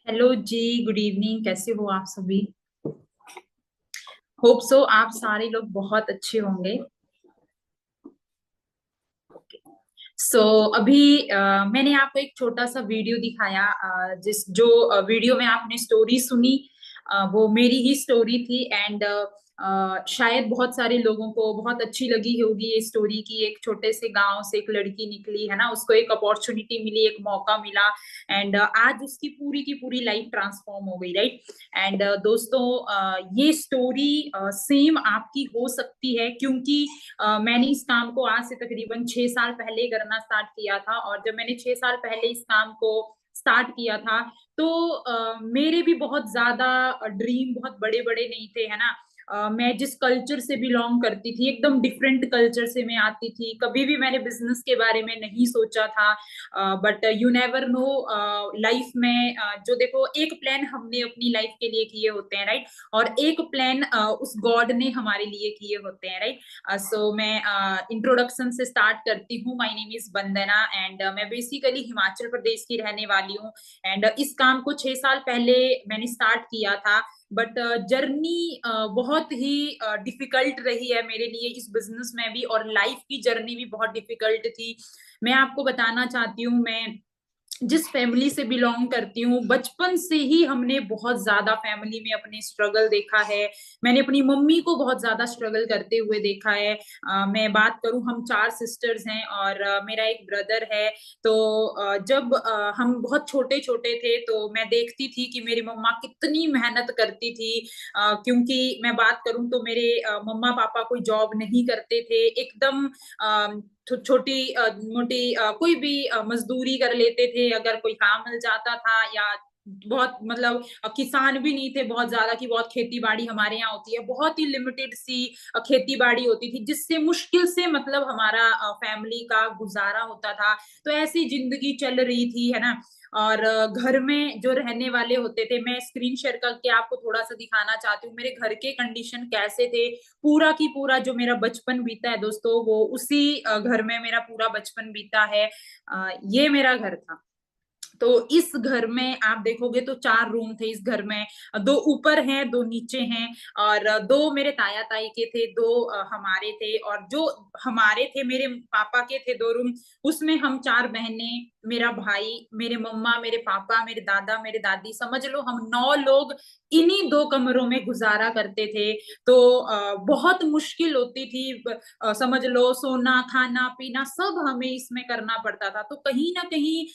Hello जी। Good evening. कैसे हो आप सभी? होप सो आप सारे लोग बहुत अच्छे होंगे। अभी मैंने आपको एक छोटा सा वीडियो दिखाया, जिस जो वीडियो में आपने स्टोरी सुनी, वो मेरी ही स्टोरी थी। एंड शायद बहुत सारे लोगों को बहुत अच्छी लगी होगी ये स्टोरी की। एक छोटे से गांव से एक लड़की निकली है ना, उसको एक अपॉर्चुनिटी मिली, एक मौका मिला। एंड आज उसकी पूरी की पूरी लाइफ ट्रांसफॉर्म हो गई, राइट। एंड दोस्तों, ये स्टोरी सेम आपकी हो सकती है, क्योंकि मैंने इस काम को आज से तकरीबन 6 साल पहले करना स्टार्ट किया था। और जब मैंने 6 साल पहले इस काम को स्टार्ट किया था, तो मेरे भी बहुत ज्यादा ड्रीम बहुत बड़े बड़े नहीं थे, है ना। मैं जिस कल्चर से बिलोंग करती थी, एकदम डिफरेंट कल्चर से मैं आती थी। कभी भी मैंने बिजनेस के बारे में नहीं सोचा था। But you never know, life में जो देखो, एक प्लान हमने अपनी लाइफ के लिए किए होते हैं, राइट। और एक प्लान उस गॉड ने हमारे लिए किए होते हैं, राइट। मैं इंट्रोडक्शन से स्टार्ट करती हूँ। My name is Vandana and मैं बेसिकली हिमाचल प्रदेश की रहने वाली हूँ। एंड इस काम को 6 साल पहले मैंने स्टार्ट किया था। बट जर्नी बहुत ही डिफिकल्ट रही है मेरे लिए इस बिजनेस में भी, और लाइफ की जर्नी भी बहुत डिफिकल्ट थी। मैं आपको बताना चाहती हूँ, मैं जिस फैमिली से बिलोंग करती हूँ, बचपन से ही हमने बहुत ज्यादा फैमिली में अपने स्ट्रगल देखा है। मैंने अपनी मम्मी को बहुत ज्यादा स्ट्रगल करते हुए देखा है। मैं बात करूं, हम 4 सिस्टर्स हैं और मेरा एक ब्रदर है। तो जब हम बहुत छोटे छोटे थे, तो मैं देखती थी कि मेरी मम्मा कितनी मेहनत करती थी। क्योंकि मैं बात करूं तो मेरे मम्मा पापा कोई जॉब नहीं करते थे, एकदम छोटी मोटी कोई भी मजदूरी कर लेते थे अगर कोई काम मिल जाता था। या बहुत मतलब किसान भी नहीं थे बहुत ज्यादा कि बहुत खेती बाड़ी हमारे यहाँ होती है, बहुत ही लिमिटेड सी खेती बाड़ी होती थी, जिससे मुश्किल से मतलब हमारा फैमिली का गुजारा होता था। तो ऐसी जिंदगी चल रही थी, है ना। और घर में जो रहने वाले होते थे, मैं स्क्रीन शेयर करके आपको थोड़ा सा दिखाना चाहती हूँ मेरे घर के कंडीशन कैसे थे। पूरा की पूरा जो मेरा बचपन बीता है दोस्तों, वो उसी घर में मेरा पूरा बचपन बीता है। ये मेरा घर था। तो इस घर में आप देखोगे तो 4 रूम थे इस घर में। दो ऊपर हैं, दो नीचे हैं। और दो मेरे ताया ताई के थे, दो हमारे थे। और जो हमारे थे, मेरे पापा के थे 2 रूम। उसमें हम 4 बहनें, मेरा भाई, मेरे मम्मा, मेरे पापा, मेरे दादा, मेरे दादी, समझ लो हम 9 लोग इन्हीं 2 कमरों में गुजारा करते थे। तो बहुत मुश्किल होती थी। समझ लो सोना खाना पीना सब हमें इसमें करना पड़ता था। तो कहीं ना कहीं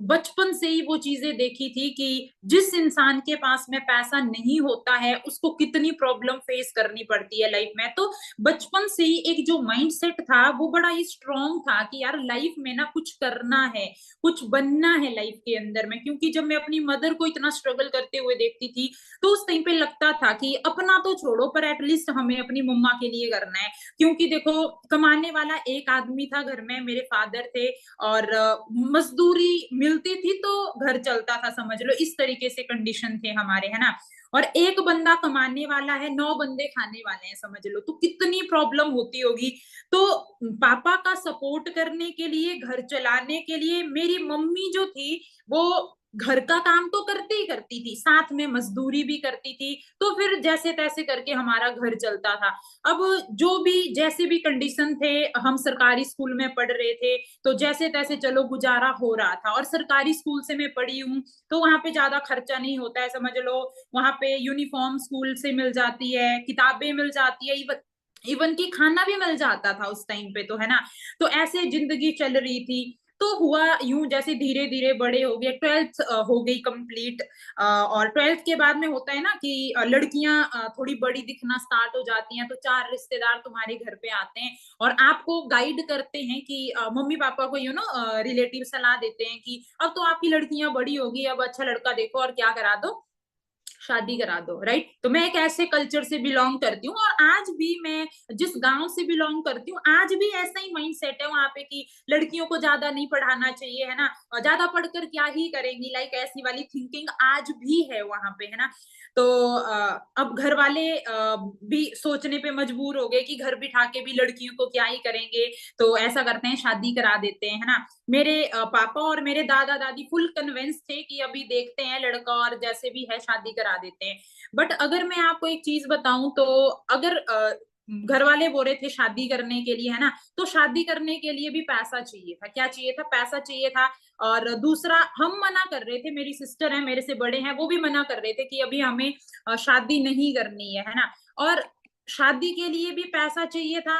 बचपन से ही वो चीजें देखी थी कि जिस इंसान के पास में पैसा नहीं होता है, उसको कितनी प्रॉब्लम फेस करनी पड़ती है लाइफ में। तो बचपन से ही एक जो माइंड सेट था, वो बड़ा ही स्ट्रांग था कि यार लाइफ में ना कुछ करना है, कुछ बनना है लाइफ के अंदर में। क्योंकि जब मैं अपनी मदर को इतना स्ट्रगल करते हुए देखती थी, तो उस टाइम पे लगता था कि अपना तो छोड़ो, पर एटलीस्ट हमें अपनी मम्मा के लिए करना है। क्योंकि देखो, कमाने वाला एक आदमी था घर में, मेरे फादर थे। और मजदूरी मिलती थी तो घर चलता था, समझ लो इस तरीके से कंडीशन थे हमारे, है ना। और एक बंदा कमाने वाला है, 9 बंदे खाने वाले हैं, समझ लो तो कितनी प्रॉब्लम होती होगी। तो पापा का सपोर्ट करने के लिए, घर चलाने के लिए, मेरी मम्मी जो थी, वो घर का काम तो करती ही करती थी, साथ में मजदूरी भी करती थी। तो फिर जैसे तैसे करके हमारा घर चलता था। अब जो भी जैसे भी कंडीशन थे, हम सरकारी स्कूल में पढ़ रहे थे, तो जैसे तैसे चलो गुजारा हो रहा था। और सरकारी स्कूल से मैं पढ़ी हूँ, तो वहां पे ज्यादा खर्चा नहीं होता है, समझ लो। वहां पे यूनिफॉर्म स्कूल से मिल जाती है, किताबें मिल जाती है, इवन इवन की खाना भी मिल जाता था उस टाइम पे, तो है ना। तो ऐसे जिंदगी चल रही थी। तो हुआ यूं, जैसे धीरे धीरे बड़े हो गए, 12th हो गई कंप्लीट। और 12th के बाद में होता है ना कि लड़कियां थोड़ी बड़ी दिखना स्टार्ट हो जाती हैं, तो 4 रिश्तेदार तुम्हारे घर पे आते हैं और आपको गाइड करते हैं कि मम्मी पापा को रिलेटिव सलाह देते हैं कि अब तो आपकी लड़कियां बड़ी होगी, अब अच्छा लड़का देखो और क्या करा दो। शादी करा दो, राइट। तो मैं एक ऐसे कल्चर से बिलोंग करती हूँ, और आज भी मैं जिस गांव से बिलोंग करती हूँ, आज भी ऐसा ही माइंड सेट है वहां पे कि लड़कियों को ज्यादा नहीं पढ़ाना चाहिए, है ना, और ज्यादा पढ़कर क्या ही करेंगी, लाइक ऐसी वाली थिंकिंग आज भी है वहां पे, है ना। तो अब घर वाले भी सोचने पे मजबूर हो गए कि घर बिठा के भी लड़कियों को क्या ही करेंगे, तो ऐसा करते हैं शादी करा देते हैं, है ना। मेरे पापा और मेरे दादा दादी फुल कन्विंस थे कि अभी देखते हैं लड़का, और जैसे भी है शादी करा देते हैं। बट अगर मैं आपको एक चीज बताऊं, तो अगर घर वाले बोल रहे थे शादी करने के लिए, है ना, तो शादी करने के लिए भी पैसा चाहिए था। क्या चाहिए था? पैसा चाहिए था। और दूसरा, हम मना कर रहे थे, मेरी सिस्टर है, मेरे से बड़े हैं, वो भी मना कर रहे थे कि अभी हमें शादी नहीं करनी है ना। और शादी के लिए भी पैसा चाहिए था,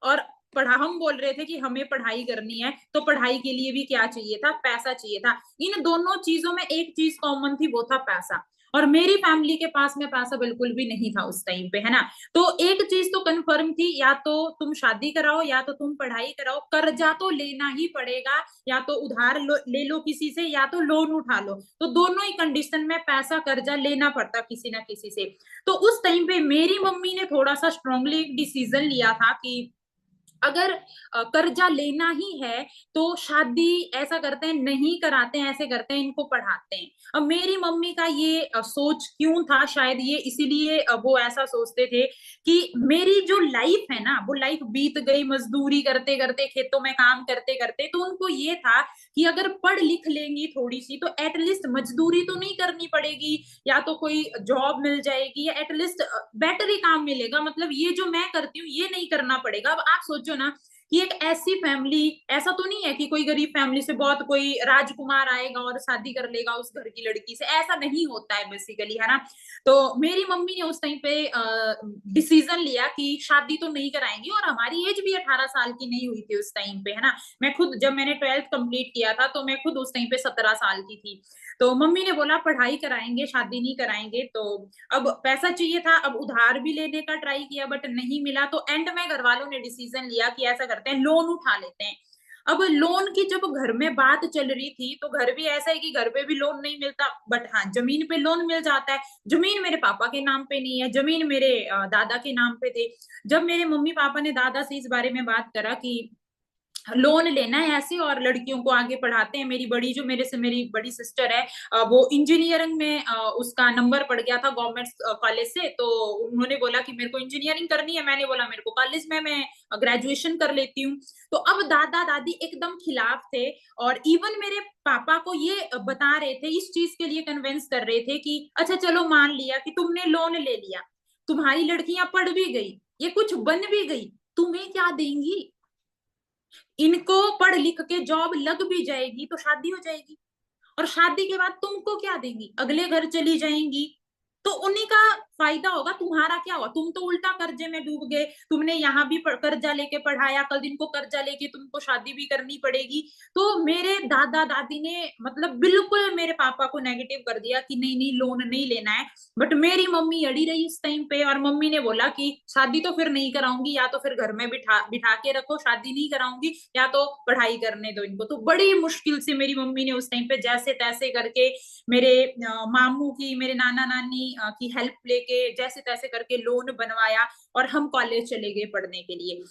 और पढ़ा हम बोल रहे थे कि हमें पढ़ाई करनी है, तो पढ़ाई के लिए भी क्या चाहिए था? पैसा चाहिए था। इन दोनों चीजों में एक चीज कॉमन थी, वो था पैसा। और मेरी फैमिली के पास में पैसा बिल्कुल भी नहीं था उस टाइम पे, है ना। तो एक चीज तो कंफर्म थी, या तो तुम शादी कराओ या तो तुम पढ़ाई कराओ, कर्जा तो लेना ही पड़ेगा, या तो उधार ले लो किसी से, या तो लोन उठा लो। तो दोनों ही कंडीशन में पैसा कर्जा लेना पड़ता किसी ना किसी से। तो उस टाइम पे मेरी मम्मी ने थोड़ा सा स्ट्रांगली एक डिसीजन लिया था कि अगर कर्जा लेना ही है, तो शादी ऐसा करते हैं नहीं कराते हैं, ऐसे करते हैं इनको पढ़ाते हैं। अब मेरी मम्मी का ये सोच क्यों था, शायद ये इसीलिए वो ऐसा सोचते थे कि मेरी जो लाइफ है ना, वो लाइफ बीत गई मजदूरी करते करते, खेतों में काम करते करते। तो उनको ये था कि अगर पढ़ लिख लेंगी थोड़ी सी, तो एटलीस्ट मजदूरी तो नहीं करनी पड़ेगी, या तो कोई जॉब मिल जाएगी, या एटलीस्ट बेटर ही काम मिलेगा। मतलब ये जो मैं करती हूँ ये नहीं करना पड़ेगा। अब आप सोचो ना कि एक ऐसी फैमिली, ऐसा तो नहीं है कि कोई गरीब फैमिली से बहुत कोई राजकुमार आएगा और शादी कर लेगा उस घर की लड़की से, ऐसा नहीं होता है बेसिकली, है ना। तो मेरी मम्मी ने उस टाइम पे डिसीजन लिया कि शादी तो नहीं कराएंगी, और हमारी एज भी 18 साल की नहीं हुई थी उस टाइम पे, है ना। मैं खुद, जब मैंने 12th कंप्लीट किया था, तो मैं खुद उस टाइम पे 17 साल की थी। तो मम्मी ने बोला पढ़ाई कराएंगे, शादी नहीं कराएंगे। तो अब पैसा चाहिए था, अब उधार भी लेने का ट्राई किया बट नहीं मिला। तो एंड में घर वालों ने डिसीजन लिया कि ऐसा करते हैं, लोन उठा लेते हैं। अब लोन की जब घर में बात चल रही थी, तो घर भी ऐसा है कि घर पे भी लोन नहीं मिलता, बट हाँ जमीन पे लोन मिल जाता है। जमीन मेरे पापा के नाम पे नहीं है, जमीन मेरे दादा के नाम पे थे। जब मेरे मम्मी पापा ने दादा से इस बारे में बात करा कि लोन लेना है ऐसे, और लड़कियों को आगे पढ़ाते हैं, मेरी बड़ी, जो मेरे से मेरी बड़ी सिस्टर है, वो इंजीनियरिंग में उसका नंबर पड़ गया था गवर्नमेंट कॉलेज से। तो उन्होंने बोला कि मेरे को इंजीनियरिंग करनी है। मैंने बोला मेरे को कॉलेज में मैं ग्रेजुएशन कर लेती हूँ। तो अब दादा दादी एकदम खिलाफ थे, और इवन मेरे पापा को ये बता रहे थे, इस चीज के लिए कन्विंस कर रहे थे कि अच्छा चलो मान लिया कि तुमने लोन ले लिया, तुम्हारी लड़कियां पढ़ भी गई, ये कुछ बन भी गई, तुम्हें क्या देंगी? इनको पढ़ लिख के जॉब लग भी जाएगी तो शादी हो जाएगी, और शादी के बाद तुमको क्या देंगी? अगले घर चली जाएंगी, तो उन्हीं का फायदा होगा, तुम्हारा क्या हुआ? तुम तो उल्टा कर्जे में डूब गए। तुमने यहाँ भी कर्जा लेके पढ़ाया, कल दिन को कर्जा लेके तुमको शादी भी करनी पड़ेगी। तो मेरे दादा दादी ने मतलब बिल्कुल मेरे पापा को नेगेटिव कर दिया कि नहीं नहीं, लोन नहीं लेना है। बट मेरी मम्मी अड़ी रही इस टाइम पे, और मम्मी ने बोला कि शादी तो फिर नहीं कराऊंगी, या तो फिर घर में बिठा बिठा के रखो, शादी नहीं कराऊंगी, या तो पढ़ाई करने दो इनको। तो बड़ी मुश्किल से मेरी मम्मी ने उस टाइम पे जैसे तैसे करके मेरे मामू की, मेरे नाना नानी की हेल्प लेके जैसे तैसे करके लोन बनवाया, और हम कॉलेज चले गए पढ़ने के लिए।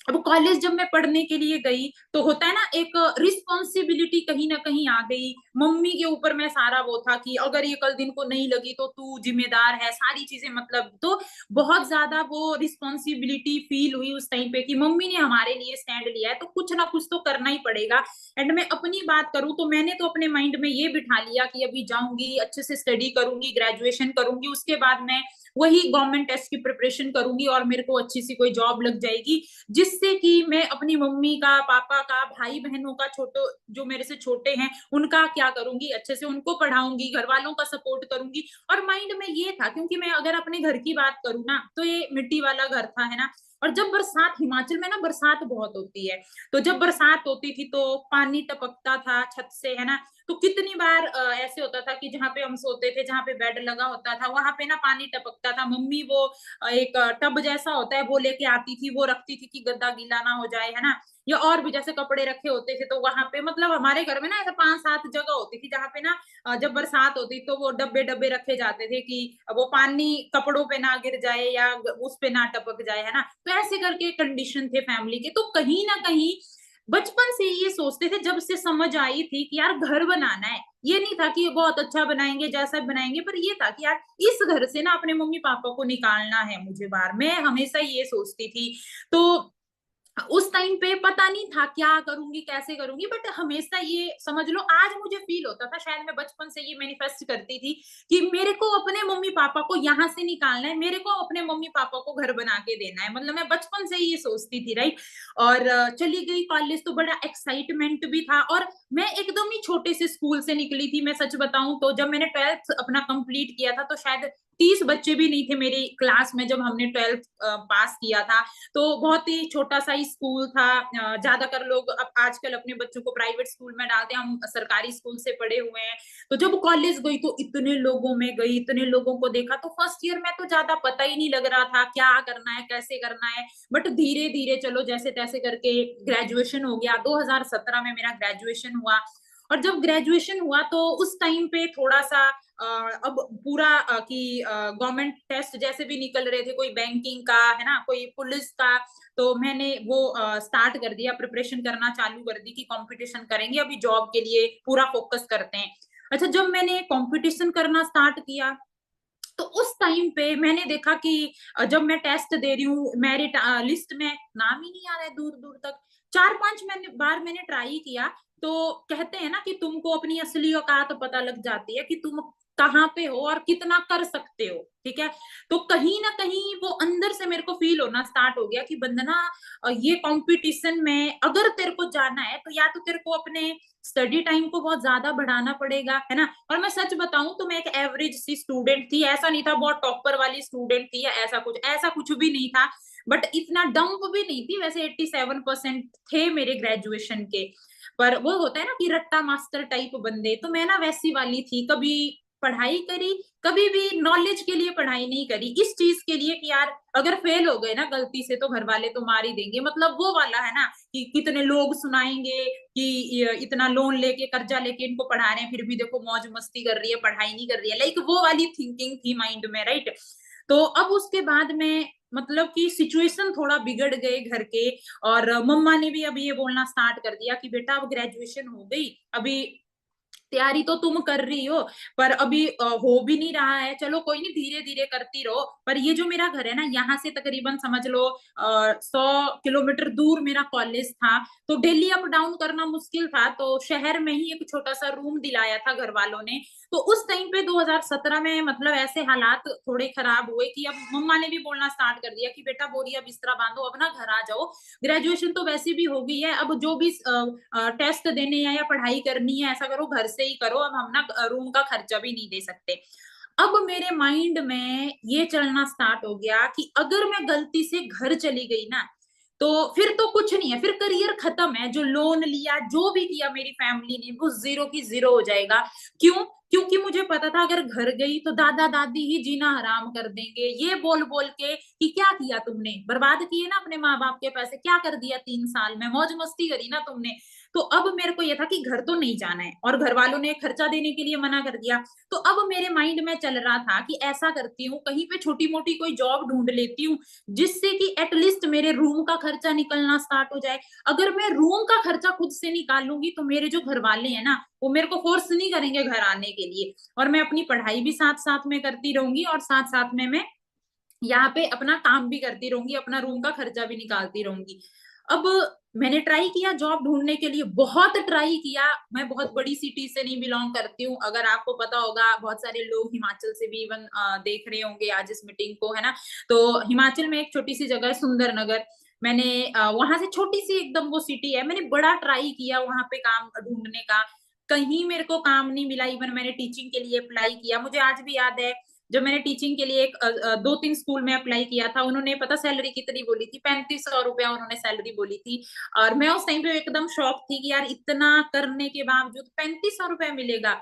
अब कॉलेज जब मैं पढ़ने के लिए गई, तो होता है ना एक रिस्पॉन्सिबिलिटी कहीं ना कहीं आ गई मम्मी के ऊपर। मैं सारा वो था कि अगर ये कल दिन को नहीं लगी तो तू जिम्मेदार है, सारी चीजें मतलब। तो बहुत ज्यादा वो रिस्पॉन्सिबिलिटी फील हुई उस टाइम पे कि मम्मी ने हमारे लिए स्टैंड लिया है, तो कुछ ना कुछ तो करना ही पड़ेगा। एंड मैं अपनी बात करूं तो मैंने तो अपने माइंड में ये बिठा लिया कि अभी जाऊंगी, अच्छे से स्टडी करूंगी, ग्रेजुएशन करूंगी, उसके बाद मैं वही गवर्नमेंट टेस्ट की प्रिपरेशन करूंगी, और मेरे को अच्छी सी कोई जॉब लग जाएगी, जिससे कि मैं अपनी मम्मी का, पापा का, भाई बहनों का, छोटो जो मेरे से छोटे हैं उनका क्या करूंगी, अच्छे से उनको पढ़ाऊंगी, घर वालों का सपोर्ट करूंगी। और माइंड में ये था, क्योंकि मैं अगर अपने घर की बात करूँ ना, तो ये मिट्टी वाला घर था, है ना। और जब बरसात, हिमाचल में ना बरसात बहुत होती है, तो जब बरसात होती थी तो पानी टपकता था छत से, है ना। तो कितनी बार ऐसे होता था कि जहाँ पे हम सोते थे, जहाँ पे बेड लगा होता था, वहां पे ना पानी टपकता था। मम्मी वो एक टब जैसा होता है वो लेके आती थी, वो रखती थी कि गद्दा गीला ना हो जाए, है ना। या और भी जैसे कपड़े रखे होते थे, तो वहां पे मतलब हमारे घर में ना ऐसे 5-7 जगह होती थी जहाँ पे ना जब बरसात होती तो वो डब्बे डब्बे रखे जाते थे कि वो पानी कपड़ों पे ना गिर जाए या उस पे ना टपक जाए, है ना। तो ऐसे करके कंडीशन थे फैमिली के। तो कहीं ना कहीं बचपन से ये सोचते थे, जब से समझ आई थी कि यार घर बनाना है, ये नहीं था कि बहुत अच्छा बनाएंगे जैसा बनाएंगे, पर ये था कि यार इस घर से ना अपने मम्मी पापा को निकालना है मुझे बाहर। मैं हमेशा ये सोचती थी। तो उस टाइम पे पता नहीं था क्या करूंगी कैसे करूंगी, बट हमेशा ये समझ लो आज मुझे फील होता था, शायद मैं बचपन से ये मैनिफेस्ट करती थी कि मेरे को अपने मम्मी पापा को यहाँ से निकालना है, मेरे को अपने मम्मी पापा को घर बना के देना है। मतलब मैं बचपन से ही ये सोचती थी, राइट। और चली गई कॉलेज तो बड़ा एक्साइटमेंट भी था। और मैं एकदम ही छोटे से स्कूल से निकली थी, मैं सच बताऊं तो जब मैंने 12th अपना कंप्लीट किया था तो शायद 30 बच्चे भी नहीं थे मेरी क्लास में जब हमने 12th पास किया था। तो बहुत ही छोटा सा ही स्कूल था। ज्यादातर लोग अब आजकल अपने बच्चों को प्राइवेट स्कूल में डालते हैं, हम सरकारी स्कूल से पढ़े हुए हैं। तो जब कॉलेज गई तो इतने लोगों में गई, इतने लोगों को देखा, तो फर्स्ट ईयर में तो ज्यादा पता ही नहीं लग रहा था क्या करना है कैसे करना है। बट धीरे धीरे चलो जैसे तैसे करके ग्रेजुएशन हो गया। 2017 में मेरा ग्रेजुएशन हुआ। और जब ग्रेजुएशन हुआ तो उस टाइम पे थोड़ा सा अब पूरा कि गवर्नमेंट टेस्ट जैसे भी निकल रहे थे, कोई बैंकिंग का है ना, कोई पुलिस का। तो मैंने वो स्टार्ट कर दिया, प्रिपरेशन करना चालू कर दी कि कंपटीशन करेंगे, अभी जॉब के लिए पूरा फोकस करते हैं। अच्छा, जब मैंने कंपटीशन करना स्टार्ट किया तो उस टाइम पे मैंने देखा कि जब मैं टेस्ट दे रही हूँ, मेरिट लिस्ट में नाम ही नहीं आ रहा है दूर दूर तक। 4-5 बार मैंने ट्राई किया। तो कहते हैं ना कि तुमको अपनी असली औकात पता लग जाती है कि तुम कहाँ पे हो और कितना कर सकते हो, ठीक है। तो कहीं ना कहीं वो अंदर से मेरे को फील होना स्टार्ट हो गया कि बंदना, ये कंपटीशन में अगर तेरे को जाना है तो या तो तेरे को अपने स्टडी टाइम को बहुत ज्यादा बढ़ाना पड़ेगा, है ना। और मैं सच बताऊं तो मैं एक एवरेज सी स्टूडेंट थी, ऐसा नहीं था बहुत टॉपर वाली स्टूडेंट थी या ऐसा कुछ भी नहीं था। बट इतना डंप भी नहीं थी, वैसे 87% थे मेरे ग्रेजुएशन के। पर वो होता है ना कि रट्टा मास्टर टाइप बंदे, तो मैं ना वैसी वाली थी। कभी पढ़ाई करी, कभी भी नॉलेज के लिए पढ़ाई नहीं करी, इस चीज के लिए कि यार अगर फेल हो गए ना गलती से तो घर वाले तो मार ही देंगे। मतलब वो वाला है ना कि कितने लोग सुनाएंगे कि इतना लोन लेके कर्जा लेके इनको पढ़ा रहे हैं, फिर भी देखो मौज मस्ती कर रही है, पढ़ाई नहीं कर रही है, लाइक वो वाली थिंकिंग थी माइंड में, राइट। तो अब उसके बाद में मतलब कि सिचुएशन थोड़ा बिगड़ गए घर के। और मम्मा ने भी अब ये बोलना स्टार्ट कर दिया कि बेटा अब ग्रेजुएशन हो गई, अभी तैयारी तो तुम कर रही हो, पर अभी हो भी नहीं रहा है, चलो कोई नहीं धीरे धीरे करती रहो। पर ये जो मेरा घर है ना, यहाँ से तकरीबन समझ लो 100 किलोमीटर दूर मेरा कॉलेज था। तो डेली अप डाउन करना मुश्किल था, तो शहर में ही एक छोटा सा रूम दिलाया था घर वालों ने। तो उस टाइम पे 2017 में मतलब ऐसे हालात थोड़े खराब हुए कि अब मम्मा ने भी बोलना स्टार्ट कर दिया कि बेटा बोरिया बिस्तरा बांधो, अब ना घर आ जाओ, ग्रेजुएशन तो वैसे भी हो गई है, अब जो भी टेस्ट देने हैं या पढ़ाई करनी है ऐसा करो घर से ही करो, अब हम ना रूम का खर्चा भी नहीं दे सकते। अब मेरे माइंड में ये चलना स्टार्ट हो गया कि अगर मैं गलती से घर चली गई ना तो फिर तो कुछ नहीं है, फिर करियर खत्म है, जो लोन लिया जो भी किया मेरी फैमिली ने वो जीरो की जीरो हो जाएगा। क्यों? क्योंकि मुझे पता था अगर घर गई तो दादा दादी ही जीना हराम कर देंगे, ये बोल बोल के कि क्या किया तुमने, बर्बाद किए ना अपने माँ बाप के पैसे, क्या कर दिया 3 साल में, मौज मस्ती करी ना तुमने। तो अब मेरे को ये था कि घर तो नहीं जाना है, और घर वालों ने खर्चा देने के लिए मना कर दिया। तो अब मेरे माइंड में चल रहा था कि ऐसा करती हूँ, कहीं पे छोटी मोटी कोई जॉब ढूंढ लेती हूँ जिससे कि एटलीस्ट मेरे रूम का खर्चा निकलना स्टार्ट हो जाए। अगर मैं रूम का खर्चा खुद से निकालूंगी तो मेरे जो घर वाले हैं ना वो मेरे को फोर्स नहीं करेंगे घर आने के लिए, और मैं अपनी पढ़ाई भी साथ साथ में करती रहूंगी और साथ साथ में मैं यहाँ पे अपना काम भी करती रहूंगी, अपना रूम का खर्चा भी निकालती रहूंगी। अब मैंने ट्राई किया जॉब ढूंढने के लिए, बहुत ट्राई किया। मैं बहुत बड़ी सिटी से नहीं बिलोंग करती हूँ, अगर आपको पता होगा बहुत सारे लोग हिमाचल से भी इवन देख रहे होंगे आज इस मीटिंग को, है ना। तो हिमाचल में एक छोटी सी जगह है सुंदरनगर, मैंने वहां से छोटी सी एकदम वो सिटी है, मैंने बड़ा ट्राई किया वहां पे काम ढूंढने का, कहीं मेरे को काम नहीं मिला। इवन मैंने टीचिंग के लिए अप्लाई किया, मुझे आज भी याद है जब मैंने टीचिंग के लिए एक 2-3 स्कूल में अप्लाई किया था, उन्होंने पता सैलरी कितनी बोली थी, 3500 रुपया उन्होंने सैलरी बोली थी। और मैं उस टाइम पे एकदम शॉक थी कि यार इतना करने के बावजूद 3500 रुपया मिलेगा,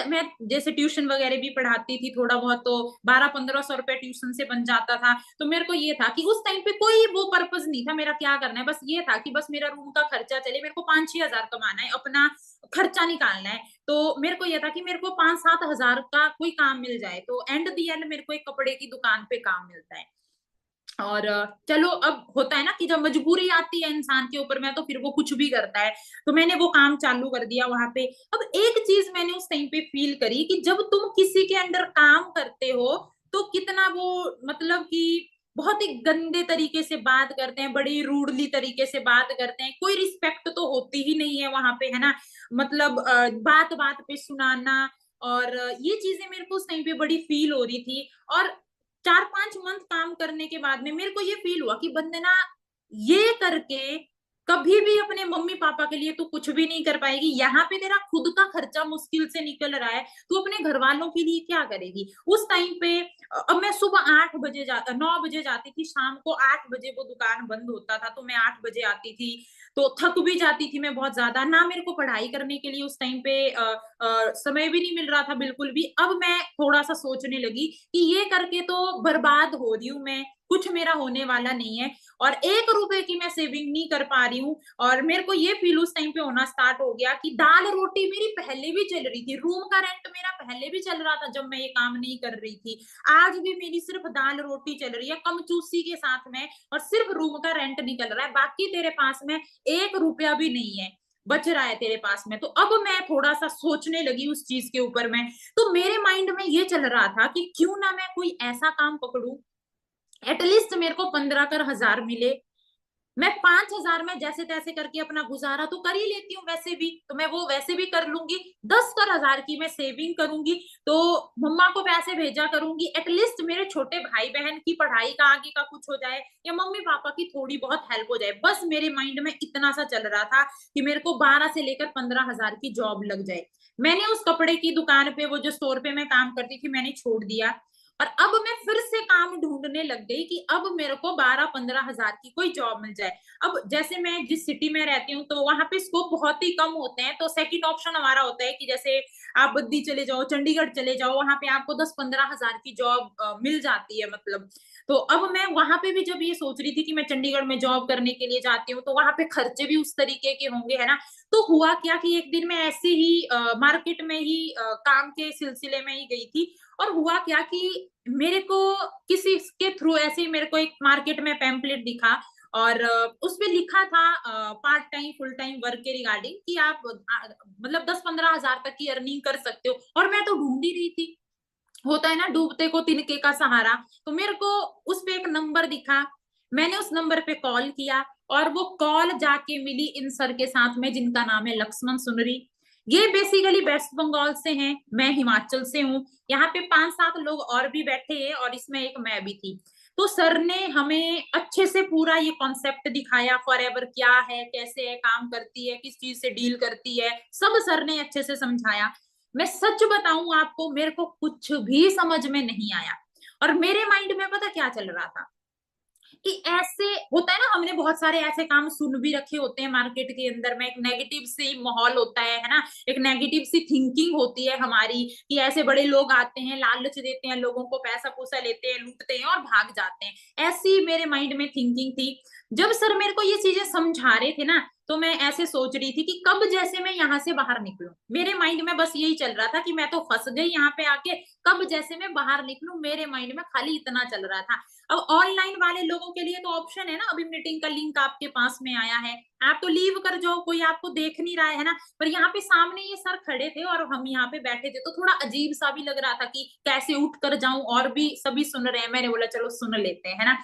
मैं जैसे ट्यूशन वगैरह भी पढ़ाती थी थोड़ा बहुत, तो 1200-1500 रुपए ट्यूशन से बन जाता था। तो मेरे को ये था कि उस टाइम पे कोई वो पर्पज नहीं था मेरा क्या करना है, बस ये था कि बस मेरा रूम का खर्चा चले, मेरे को 5-6 हजार कमाना है, अपना खर्चा निकालना है। तो मेरे को यह था कि मेरे को 5-7 हजार का कोई काम मिल जाए, तो एंड दी एंड मेरे को एक कपड़े की दुकान पे काम मिलता है। और चलो, अब होता है ना कि जब मजबूरी आती है इंसान के ऊपर में तो फिर वो कुछ भी करता है। तो मैंने वो काम चालू कर दिया वहां पे। अब एक चीज मैंने उस टाइम पे फील करी कि जब तुम किसी के अंडर काम करते हो तो कितना वो, मतलब कि बहुत ही गंदे तरीके से बात करते हैं, बड़ी रूडली तरीके से बात करते हैं, कोई रिस्पेक्ट तो होती ही नहीं है वहां पे, है ना। मतलब बात बात पे सुनाना, और ये चीजें मेरे को उस टाइम पे बड़ी फील हो रही थी। और 4-5 मंथ काम करने के बाद में मेरे को ये फील हुआ कि बंदे ना, ये करके कभी भी अपने मम्मी पापा के लिए तो कुछ भी नहीं कर पाएगी। यहाँ पे तेरा खुद का खर्चा मुश्किल से निकल रहा है, तू अपने घर वालों के लिए क्या करेगी उस टाइम पे। अब मैं सुबह 9 बजे जाती थी, शाम को 8 बजे वो दुकान बंद होता था, तो मैं 8 बजे आती थी। तो थक भी जाती थी मैं बहुत ज्यादा, ना मेरे को पढ़ाई करने के लिए उस टाइम पे समय भी नहीं मिल रहा था बिल्कुल भी। अब मैं थोड़ा सा सोचने लगी कि ये करके तो बर्बाद हो रही हूँ मैं, कुछ मेरा होने वाला नहीं है, और 1 रुपए की मैं सेविंग नहीं कर पा रही हूँ। और मेरे को ये फील उस टाइम पे होना स्टार्ट हो गया कि दाल रोटी मेरी पहले भी चल रही थी, रूम का रेंट मेरा पहले भी चल रहा था जब मैं ये काम नहीं कर रही थी, आज भी मेरी सिर्फ दाल रोटी चल रही है कम चूसी के साथ में, और सिर्फ रूम का रेंट निकल रहा है, बाकी तेरे पास में 1 रुपया भी नहीं है बच रहा है तेरे पास में। तो अब मैं थोड़ा सा सोचने लगी उस चीज के ऊपर में। तो मेरे माइंड में ये चल रहा था कि क्यों ना मैं कोई ऐसा काम पकड़ू, एटलीस्ट मेरे को 15 कर हजार मिले, मैं 5 हजार में जैसे तैसे करके अपना गुजारा तो कर ही लेती हूँ वैसे भी, तो मैं वो वैसे भी कर लूंगी। 10 कर हजार की मैं सेविंग करूंगी, तो मम्मा को पैसे भेजा करूंगी, एटलीस्ट मेरे छोटे भाई बहन की पढ़ाई का आगे का कुछ हो जाए, या मम्मी पापा की थोड़ी बहुत हेल्प हो जाए। बस मेरे माइंड में इतना सा चल रहा था कि मेरे को 12 से लेकर 15 हजार की जॉब लग जाए। मैंने उस कपड़े की दुकान पे, वो जो स्टोर पे मैं काम करती थी, मैंने छोड़ दिया, और अब मैं फिर से काम ढूंढने लग गई कि अब मेरे को 12-15 हजार की कोई जॉब मिल जाए। अब जैसे मैं जिस सिटी में रहती हूँ तो वहां पे स्कोप बहुत ही कम होते हैं, तो सेकंड ऑप्शन हमारा होता है कि जैसे आप बद्दी चले जाओ, चंडीगढ़ चले जाओ, वहां पे आपको 10-15 हजार की जॉब मिल जाती है, मतलब। तो अब मैं वहां पे भी जब ये सोच रही थी कि मैं चंडीगढ़ में जॉब करने के लिए जाती हूँ, तो वहां पे खर्चे भी उस तरीके के होंगे, है ना। तो हुआ क्या कि एक दिन मैं ऐसे ही मार्केट में ही काम के सिलसिले में ही गई थी, और हुआ क्या कि मेरे को किसी के थ्रू ऐसे ही मेरे को एक मार्केट में पैम्पलेट दिखा, और उस पे लिखा था part time full time work के रिगार्डिंग कि आप मतलब 10-15 हजार तक की अर्निंग कर सकते हो। और मैं तो ढूंढ ही रही थी, होता है ना डूबते को तिनके का सहारा। तो मेरे को उस पे एक नंबर दिखा, मैंने उस नंबर पे कॉल किया, और वो कॉल जाके मिली इन सर के साथ में जिनका नाम है लक्ष्मण सुनरी। ये बेसिकली वेस्ट बंगाल से हैं, मैं हिमाचल से हूँ। यहाँ पे 5-7 लोग और भी बैठे हैं, और इसमें एक मैं भी थी। तो सर ने हमें अच्छे से पूरा ये कॉन्सेप्ट दिखाया, फॉरएवर क्या है, कैसे है, काम करती है, किस चीज से डील करती है, सब सर ने अच्छे से समझाया। मैं सच बताऊं आपको, मेरे को कुछ भी समझ में नहीं आया। और मेरे माइंड में पता क्या चल रहा था कि ऐसे होता है ना, हमने बहुत सारे ऐसे काम सुन भी रखे होते हैं मार्केट के अंदर में, एक नेगेटिव सी माहौल होता है ना, एक नेगेटिव सी थिंकिंग होती है हमारी कि ऐसे बड़े लोग आते हैं, लालच देते हैं लोगों को, पैसा पूसा लेते हैं, लूटते हैं और भाग जाते हैं। ऐसी मेरे माइंड में थिंकिंग थी। जब सर मेरे को ये चीजें समझा रहे थे ना, तो मैं ऐसे सोच रही थी कि कब जैसे मैं यहाँ से बाहर निकलूं। मेरे माइंड में बस यही चल रहा था कि मैं तो फंस गई यहाँ पे आके, कब जैसे मैं बाहर निकलूं, मेरे माइंड में खाली इतना चल रहा था। अब ऑनलाइन वाले लोगों के लिए तो ऑप्शन है ना, अभी मीटिंग का लिंक आपके पास में आया है, आप तो लीव कर जाओ, कोई आपको देख नहीं रहा है ना। पर यहाँ पे सामने ये सर खड़े थे और हम यहाँ पे बैठे थे, तो थोड़ा अजीब सा भी लग रहा था कि कैसे उठ कर जाऊं, और भी सभी सुन रहे हैं। मैंने बोला चलो सुन लेते हैं, है ना।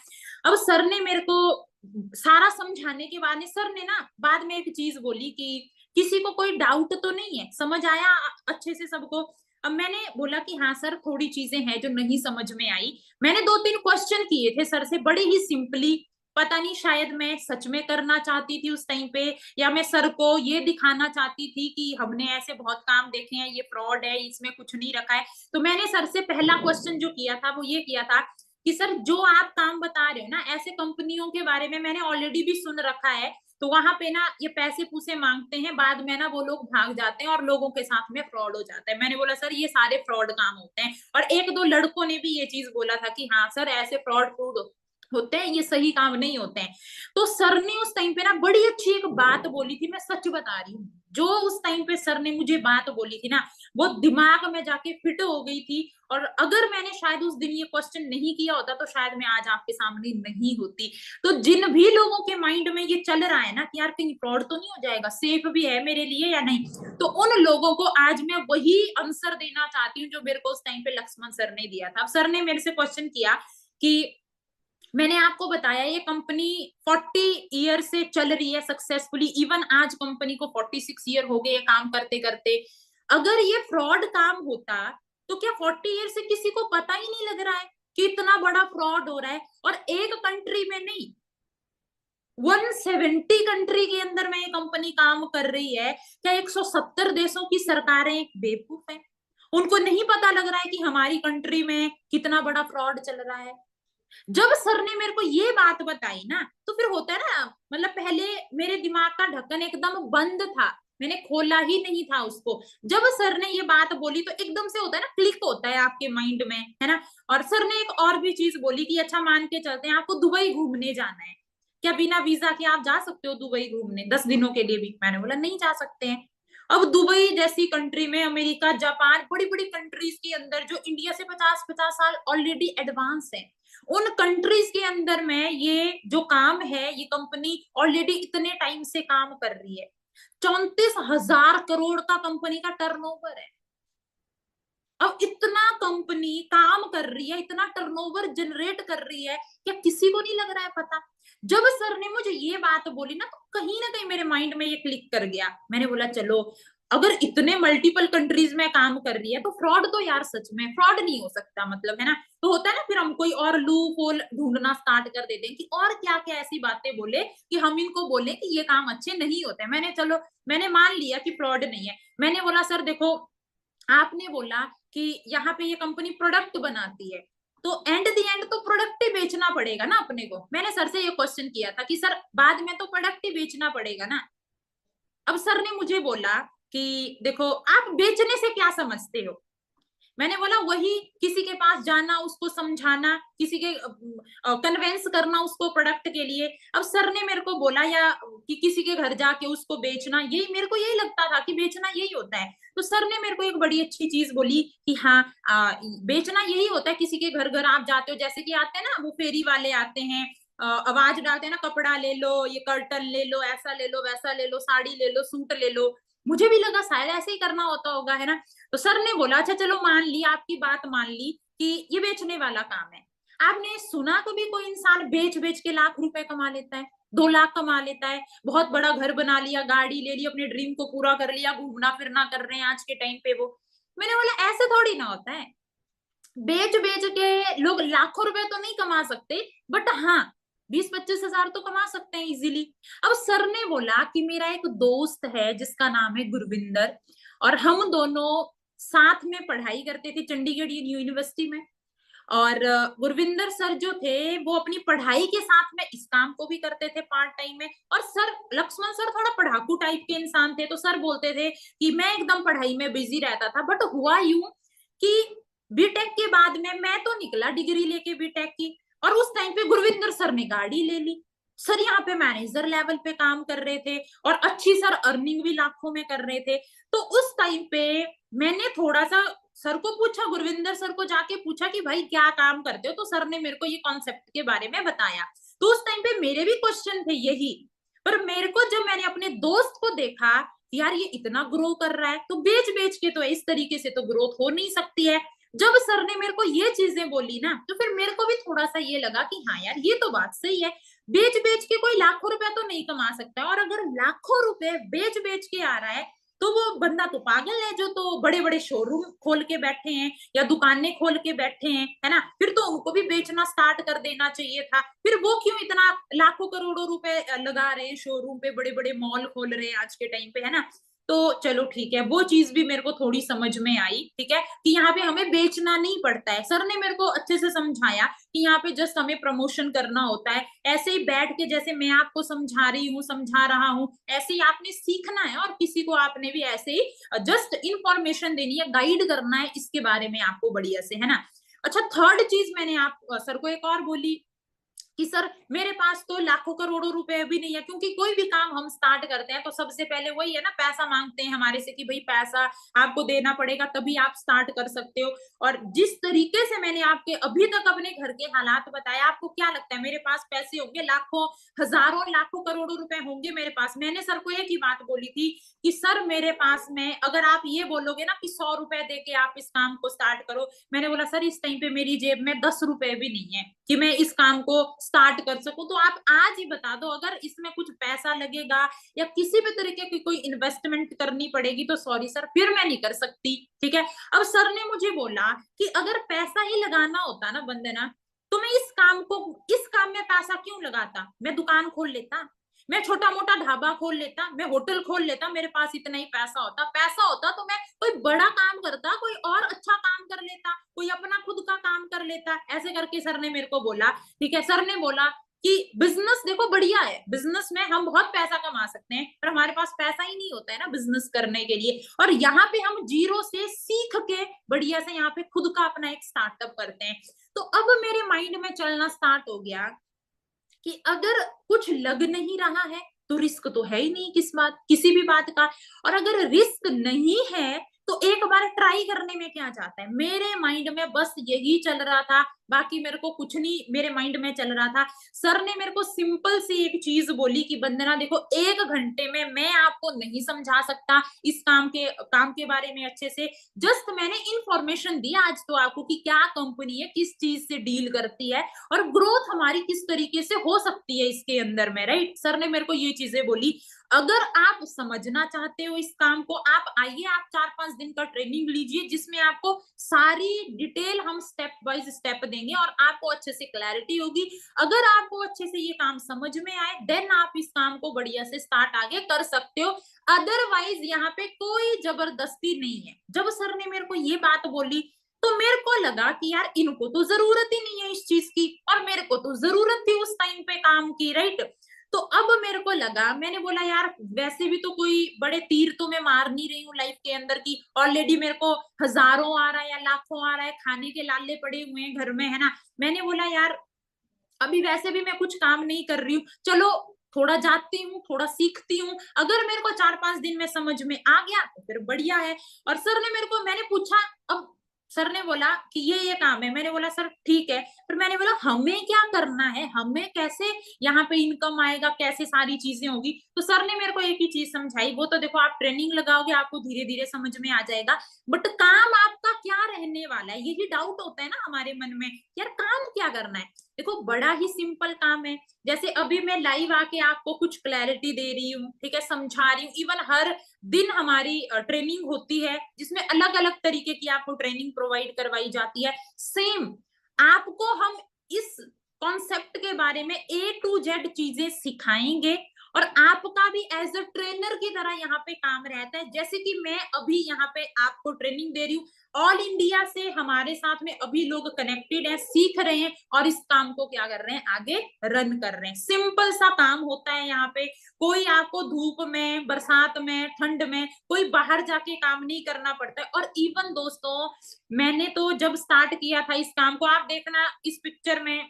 अब सर ने मेरे को सारा समझाने के बाद सर ने ना बाद में एक चीज बोली कि किसी को कोई डाउट तो नहीं है, समझ आया अच्छे से सबको। अब मैंने बोला कि हाँ सर, थोड़ी चीजें हैं जो नहीं समझ में आई। मैंने 2-3 क्वेश्चन किए थे सर से, बड़े ही सिंपली। पता नहीं शायद मैं सच में करना चाहती थी उस टाइम पे, या मैं सर को ये दिखाना चाहती थी कि हमने ऐसे बहुत काम देखे हैं, ये फ्रॉड है, इसमें कुछ नहीं रखा है। तो मैंने सर से पहला क्वेश्चन जो किया था वो ये किया था कि सर जो आप काम बता रहे हो ना, ऐसे कंपनियों के बारे में मैंने ऑलरेडी भी सुन रखा है तो वहां पे ना ये पैसे पूसे मांगते हैं, बाद में ना वो लोग भाग जाते हैं और लोगों के साथ में फ्रॉड हो जाता है। मैंने बोला सर ये सारे फ्रॉड काम होते हैं, और एक दो लड़कों ने भी ये चीज बोला था कि हाँ सर ऐसे फ्रॉड फ्रूड होते हैं, ये सही काम नहीं होते हैं। तो सर ने उस टाइम पे ना बड़ी अच्छी एक बात बोली थी, मैं सच बता रही हूँ, जो उस टाइम पे सर ने मुझे बात बोली थी ना, वो दिमाग में जाके फिट हो गई थी। और अगर मैंने शायद उस दिन ये क्वेश्चन नहीं किया होता तो शायद मैं आज आपके सामने नहीं होती। तो जिन भी लोगों के माइंड में ये चल रहा है ना कि यार कहीं फ्रॉड तो नहीं हो जाएगा, सेफ भी है मेरे लिए या नहीं, तो उन लोगों को आज मैं वही आंसर देना चाहती हूँ जो मेरे को उस टाइम पे लक्ष्मण सर ने दिया था। अब सर ने मेरे से क्वेश्चन किया कि मैंने आपको बताया ये कंपनी 40 ईयर से चल रही है सक्सेसफुली, इवन आज कंपनी को 46 ईयर हो गए काम करते करते। अगर ये फ्रॉड काम होता तो क्या 40 ईयर से किसी को पता ही नहीं लग रहा है कि इतना बड़ा फ्रॉड हो रहा है? और एक कंट्री में नहीं, 170 कंट्री के अंदर में ये कंपनी काम कर रही है। क्या 170 देशों की सरकारें बेवकूफ है? उनको नहीं पता लग रहा है कि हमारी कंट्री में कितना बड़ा फ्रॉड चल रहा है? जब सर ने मेरे को ये बात बताई ना, तो फिर होता है ना, मतलब पहले मेरे दिमाग का ढक्कन एकदम बंद था, मैंने खोला ही नहीं था उसको। जब सर ने ये बात बोली तो एकदम से होता है ना, क्लिक होता है आपके माइंड में, है ना। और सर ने एक और भी चीज बोली कि अच्छा मान के चलते हैं आपको दुबई घूमने जाना है, क्या बिना वीजा के आप जा सकते हो दुबई घूमने 10 दिनों के लिए भी? मैंने बोला नहीं जा सकते हैं। अब दुबई जैसी कंट्री में, अमेरिका, जापान, बड़ी बड़ी कंट्रीज के अंदर जो इंडिया से 50-50 साल ऑलरेडी एडवांस है, उन कंट्रीज के अंदर में ये जो काम है, ये कंपनी ऑलरेडी इतने टाइम से काम कर रही है। 34,000 करोड़ का कंपनी का टर्नओवर है। अब इतना कंपनी काम कर रही है, इतना टर्नओवर जनरेट कर रही है, क्या किसी को नहीं लग रहा है पता? जब सर ने मुझे ये बात बोली ना कहीं मेरे माइंड में ये क्लिक कर गया। मैंने बोला चलो, अगर इतने मल्टीपल कंट्रीज में काम कर रही है तो फ्रॉड तो यार सच में फ्रॉड नहीं हो सकता, मतलब है ना। तो होता है ना, फिर हम कोई और लूप होल ढूंढना स्टार्ट कर देते हैं कि और क्या क्या ऐसी बातें बोले कि हम इनको बोले कि ये काम अच्छे नहीं होते। मैंने मान लिया कि फ्रॉड नहीं है। मैंने बोला सर देखो, आपने बोला कि यहाँ पे ये कंपनी प्रोडक्ट बनाती है, तो एंड दी एंड तो प्रोडक्ट ही बेचना पड़ेगा ना अपने को। मैंने सर से ये क्वेश्चन किया था कि सर बाद में तो प्रोडक्ट ही बेचना पड़ेगा ना। अब सर ने मुझे बोला कि देखो आप बेचने से क्या समझते हो? मैंने बोला वही, किसी के पास जाना, उसको समझाना, किसी के कन्वेंस करना उसको प्रोडक्ट के लिए। अब सर ने मेरे को बोला या कि किसी के घर जाके उसको बेचना, यही मेरे को यही लगता था कि बेचना यही होता है। तो सर ने मेरे को एक बड़ी अच्छी चीज बोली कि हाँ, बेचना यही होता है, किसी के घर घर आप जाते हो, जैसे कि आते हैं ना वो फेरी वाले आते हैं, आवाज डालते हैं ना, कपड़ा ले लो, ये कर्टन ले लो, ऐसा ले लो, वैसा ले लो, साड़ी ले लो, सूट ले लो। मुझे भी लगा शायद ऐसे ही करना होता होगा, है ना। तो सर ने बोला अच्छा चलो मान ली, आपकी बात मान ली कि ये बेचने वाला काम है। आपने सुना कभी कोई इंसान बेच बेच के लाख रुपए कमा लेता है, 2 लाख कमा लेता है, बहुत बड़ा घर बना लिया, गाड़ी ले ली, अपने ड्रीम को पूरा कर लिया, घूमना फिरना कर रहे हैं आज के टाइम पे वो? मैंने बोला ऐसे थोड़ी ना होता है। बेच बेच के लोग लाखों रुपए तो नहीं कमा सकते, बट हाँ 20-25 हजार तो कमा सकते हैं इजीली। अब सर ने बोला कि मेरा एक दोस्त है जिसका नाम है गुरविंदर, और हम दोनों साथ में पढ़ाई करते थे चंडीगढ़ यूनिवर्सिटी में। और गुरविंदर सर जो थे वो अपनी पढ़ाई के साथ में इस काम को भी करते थे पार्ट टाइम में। और सर लक्ष्मण सर थोड़ा पढ़ाकू टाइप के इंसान थे, तो सर बोलते थे कि मैं एकदम पढ़ाई में बिजी रहता था। बट हुआ यूं कि बीटेक के बाद में मैं तो निकला डिग्री लेके बीटेक की, और उस टाइम पे गुरविंदर सर ने गाड़ी ले ली। सर यहाँ पे मैनेजर लेवल पे काम कर रहे थे और अच्छी सर अर्निंग भी लाखों में कर रहे थे। तो उस टाइम पे मैंने थोड़ा सा सर को पूछा, गुरविंदर सर को जाके पूछा कि भाई क्या काम करते हो? तो सर ने मेरे को ये कॉन्सेप्ट के बारे में बताया। तो उस टाइम पे मेरे भी क्वेश्चन थे यही, पर मेरे को जब मैंने अपने दोस्त को देखा यार ये इतना ग्रो कर रहा है, तो बेच बेच के तो इस तरीके से तो ग्रोथ हो नहीं सकती है। जब सर ने मेरे को ये चीजें बोली ना, तो फिर मेरे को भी थोड़ा सा ये लगा कि हाँ यार ये तो बात सही है, बेच बेच के कोई लाखों रुपया तो नहीं कमा सकता। और अगर लाखों रुपए बेच बेच के आ रहा है तो वो बंदा तो पागल है जो तो बड़े बड़े शोरूम खोल के बैठे हैं या दुकानें खोल के बैठे हैं, है ना। फिर तो उनको भी बेचना स्टार्ट कर देना चाहिए था। फिर वो क्यों इतना लाखों करोड़ों रुपए लगा रहे हैं शोरूम पे, बड़े बड़े मॉल खोल रहे हैं आज के टाइम पे, है ना। तो चलो ठीक है, वो चीज भी मेरे को थोड़ी समझ में आई, ठीक है, कि यहाँ पे हमें बेचना नहीं पड़ता है। सर ने मेरे को अच्छे से समझाया कि यहाँ पे जस्ट हमें प्रमोशन करना होता है। ऐसे ही बैठ के जैसे मैं आपको समझा रही हूँ, समझा रहा हूँ, ऐसे ही आपने सीखना है और किसी को आपने भी ऐसे ही जस्ट इंफॉर्मेशन देनी है, गाइड करना है इसके बारे में आपको बढ़िया से, है ना। अच्छा, थर्ड चीज मैंने आप सर को एक और बोली कि सर मेरे पास तो लाखों करोड़ों रुपए भी नहीं है, क्योंकि कोई भी काम हम स्टार्ट करते हैं तो सबसे पहले वही है ना, पैसा मांगते हैं हमारे से कि भाई पैसा आपको देना पड़ेगा तभी आप स्टार्ट कर सकते हो। और जिस तरीके से मैंने आपके अभी तक अपने घर के हालात बताए, आपको क्या लगता है मेरे पास पैसे होंगे लाखों, हजारों, लाखों करोड़ों रुपए होंगे मेरे पास? मैंने सर को एक ही बात बोली थी कि सर मेरे पास में अगर आप ये बोलोगे ना कि 100 रुपए दे के आप इस काम को स्टार्ट करो, मैंने बोला सर इस टाइम पे मेरी जेब में 10 रुपए भी नहीं है कि मैं इस काम को स्टार्ट कर सकूं। तो आप आज ही बता दो, अगर इसमें कुछ पैसा लगेगा या किसी भी तरीके की कोई इन्वेस्टमेंट करनी पड़ेगी तो सॉरी सर, फिर मैं नहीं कर सकती, ठीक है। अब सर ने मुझे बोला कि अगर पैसा ही लगाना होता ना वंदना, तो मैं इस काम में पैसा क्यों लगाता? मैं दुकान खोल लेता, मैं छोटा मोटा ढाबा खोल लेता, मैं होटल खोल लेता, मेरे पास इतना ही पैसा होता तो मैं कोई बड़ा काम करता, कोई और अच्छा काम कर लेता, कोई अपना खुद का काम कर लेता। ऐसे करके सर ने मेरे को बोला, ठीक है। सर ने बोला कि बिजनेस देखो बढ़िया है, बिजनेस में हम बहुत पैसा कमा सकते हैं, पर हमारे पास पैसा ही नहीं होता है ना बिजनेस करने के लिए। और यहाँ पे हम जीरो से सीख के बढ़िया से यहाँ पे खुद का अपना एक स्टार्टअप करते हैं। तो अब मेरे माइंड में चलना स्टार्ट हो गया कि अगर कुछ लग नहीं रहा है तो रिस्क तो है ही नहीं किसी भी बात का। और अगर रिस्क नहीं है तो एक बार ट्राई करने में क्या जाता है। मेरे माइंड में बस यही चल रहा था, बाकी मेरे को कुछ नहीं मेरे माइंड में चल रहा था। सर ने मेरे को सिंपल सी एक चीज बोली कि वंदना देखो, 1 घंटे में मैं आपको नहीं समझा सकता इस काम के बारे में अच्छे से। जस्ट मैंने इंफॉर्मेशन दी आज तो आपको कि क्या कंपनी है, किस चीज से डील करती है और ग्रोथ हमारी किस तरीके से हो सकती है इसके अंदर में, राइट। सर ने मेरे को ये चीजें बोली। अगर आप समझना चाहते हो इस काम को, आप आइए, आप 4-5 दिन का ट्रेनिंग लीजिए जिसमें आपको सारी डिटेल हम स्टेप बाय स्टेप देंगे और आपको अच्छे से क्लैरिटी होगी। अगर आपको अच्छे से ये काम समझ में आए देन आप इस काम को बढ़िया से स्टार्ट आगे कर सकते हो। अदरवाइज यहाँ पे कोई जबरदस्ती नहीं है। जब सर ने मेरे को ये बात बोली तो मेरे को लगा कि यार इनको तो जरूरत ही नहीं है इस चीज की, और मेरे को तो जरूरत थी उस टाइम पे काम की, राइट। तो अब मेरे को लगा, मैंने बोला यार वैसे भी तो कोई बड़े तीर तो मैं मार नहीं रही हूँ लाइफ के अंदर की, ऑलरेडी मेरे को हजारों आ रहा है या लाखों आ रहा है, खाने के लाले पड़े हुए हैं घर में, है ना। मैंने बोला यार अभी वैसे भी मैं कुछ काम नहीं कर रही हूँ, चलो थोड़ा जाती हूँ, थोड़ा सीखती हूँ, अगर मेरे को 4-5 दिन में समझ में आ गया तो फिर बढ़िया है। और सर ने मेरे को, मैंने पूछा, अब सर ने बोला कि ये काम है, मैंने बोला सर ठीक है, फिर मैंने बोला हमें क्या करना है, हमें कैसे यहाँ पे इनकम आएगा, कैसे सारी चीजें होगी। तो सर ने मेरे को एक ही चीज समझाई, वो तो देखो आप ट्रेनिंग लगाओगे आपको धीरे धीरे समझ में आ जाएगा, बट काम आपका क्या रहने वाला है, यही डाउट होता है ना हमारे मन में, यार काम क्या करना है। देखो बड़ा ही सिंपल काम है, जैसे अभी मैं लाइव आके आपको कुछ क्लैरिटी दे रही हूँ, ठीक है, समझा रही हूँ। इवन हर दिन हमारी ट्रेनिंग होती है जिसमें अलग अलग तरीके की आपको ट्रेनिंग प्रोवाइड करवाई जाती है। सेम आपको हम इस कॉन्सेप्ट के बारे में A to Z चीजें सिखाएंगे और आपका भी एज अ ट्रेनर की तरह यहाँ पे काम रहता है। जैसे कि मैं अभी यहाँ पे आपको ट्रेनिंग दे रही हूँ, ऑल इंडिया से हमारे साथ में अभी लोग कनेक्टेड हैं, सीख रहे हैं और इस काम को क्या कर रहे हैं, आगे रन कर रहे हैं। सिंपल सा काम होता है यहाँ पे, कोई आपको धूप में, बरसात में, ठंड में कोई बाहर जाके काम नहीं करना पड़ता है। और इवन दोस्तों मैंने तो जब स्टार्ट किया था इस काम को, आप देखना इस पिक्चर में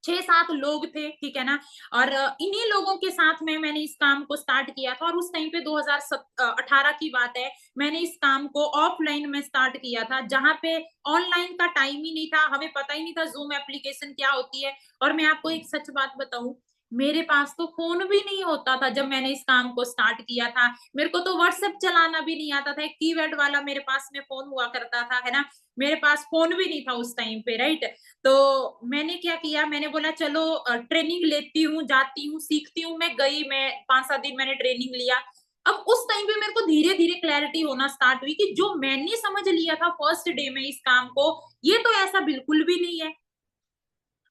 6-7 लोग थे, ठीक है ना। और इन्हीं लोगों के साथ में मैंने इस काम को स्टार्ट किया था। और उस टाइम पे 2018 की बात है, मैंने इस काम को ऑफलाइन में स्टार्ट किया था, जहां पे ऑनलाइन का टाइम ही नहीं था, हमें पता ही नहीं था जूम एप्लीकेशन क्या होती है। और मैं आपको एक सच बात बताऊं, मेरे पास तो फोन भी नहीं होता था जब मैंने इस काम को स्टार्ट किया था। मेरे को तो व्हाट्सएप चलाना भी नहीं आता था, एक कीपैड वाला मेरे पास में फोन हुआ करता था, है ना। मेरे पास फोन भी नहीं था उस टाइम पे, राइट। तो मैंने क्या किया, मैंने बोला चलो ट्रेनिंग लेती हूँ, जाती हूँ, सीखती हूँ। मैं गई, मैं 5-7 दिन मैंने ट्रेनिंग लिया। अब उस टाइम पे मेरे को धीरे धीरे क्लैरिटी होना स्टार्ट हुई कि जो मैंने समझ लिया था फर्स्ट डे में इस काम को, ये तो ऐसा बिल्कुल भी नहीं है।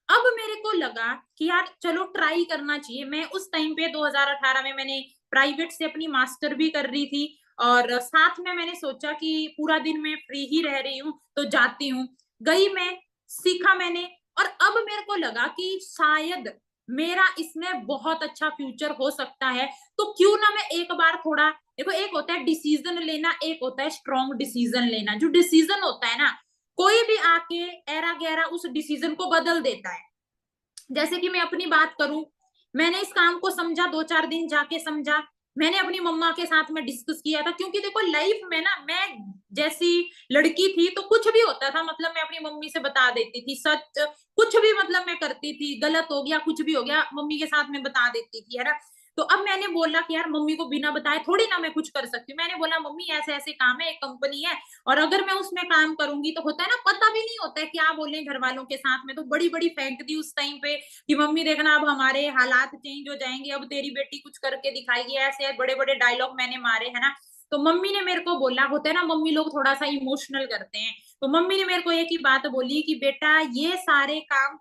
अब मेरे को लगा कि यार चलो ट्राई करना चाहिए। मैं उस टाइम पे 2018 में मैंने प्राइवेट से अपनी मास्टर भी कर रही थी। और साथ में मैंने सोचा कि पूरा दिन मैं फ्री ही रह रही हूँ तो जाती हूँ। गई मैं, सीखा मैंने, और अब मेरे को लगा कि शायद मेरा इसमें बहुत अच्छा फ्यूचर हो सकता है। तो क्यों ना मैं एक बार थोड़ा, देखो एक होता है डिसीजन लेना, एक होता है स्ट्रॉन्ग डिसीजन लेना। जो डिसीजन होता है ना, कोई भी आके ऐरा गैरा उस डिसीजन को बदल देता है। जैसे कि मैं अपनी बात करूं, मैंने इस काम को समझा, 2-4 दिन जाके समझा, मैंने अपनी मम्मा के साथ में डिस्कस किया था। क्योंकि देखो लाइफ में ना, मैं जैसी लड़की थी तो कुछ भी होता था मतलब मैं अपनी मम्मी से बता देती थी सच। कुछ भी मतलब मैं करती थी, गलत हो गया, कुछ भी हो गया, मम्मी के साथ में बता देती थी, है ना। तो अब मैंने बोला कि यार मम्मी को बिना बताए थोड़ी ना मैं कुछ कर सकती हूँ। मैंने बोला मम्मी ऐसे ऐसे काम है, एक कंपनी है, और अगर मैं उसमें काम करूंगी तो होता है ना, पता भी नहीं होता है क्या बोले घर वालों के साथ में। तो बड़ी बड़ी फेंक दी उस टाइम पे कि मम्मी देखना अब हमारे हालात चेंज हो जाएंगे, अब तेरी बेटी कुछ करके दिखाएगी, ऐसे बड़े बड़े डायलॉग मैंने मारे, है ना। तो मम्मी ने मेरे को बोला, होता है ना मम्मी लोग थोड़ा सा इमोशनल करते हैं, तो मम्मी ने मेरे को एक ही बात बोली कि बेटा ये सारे काम,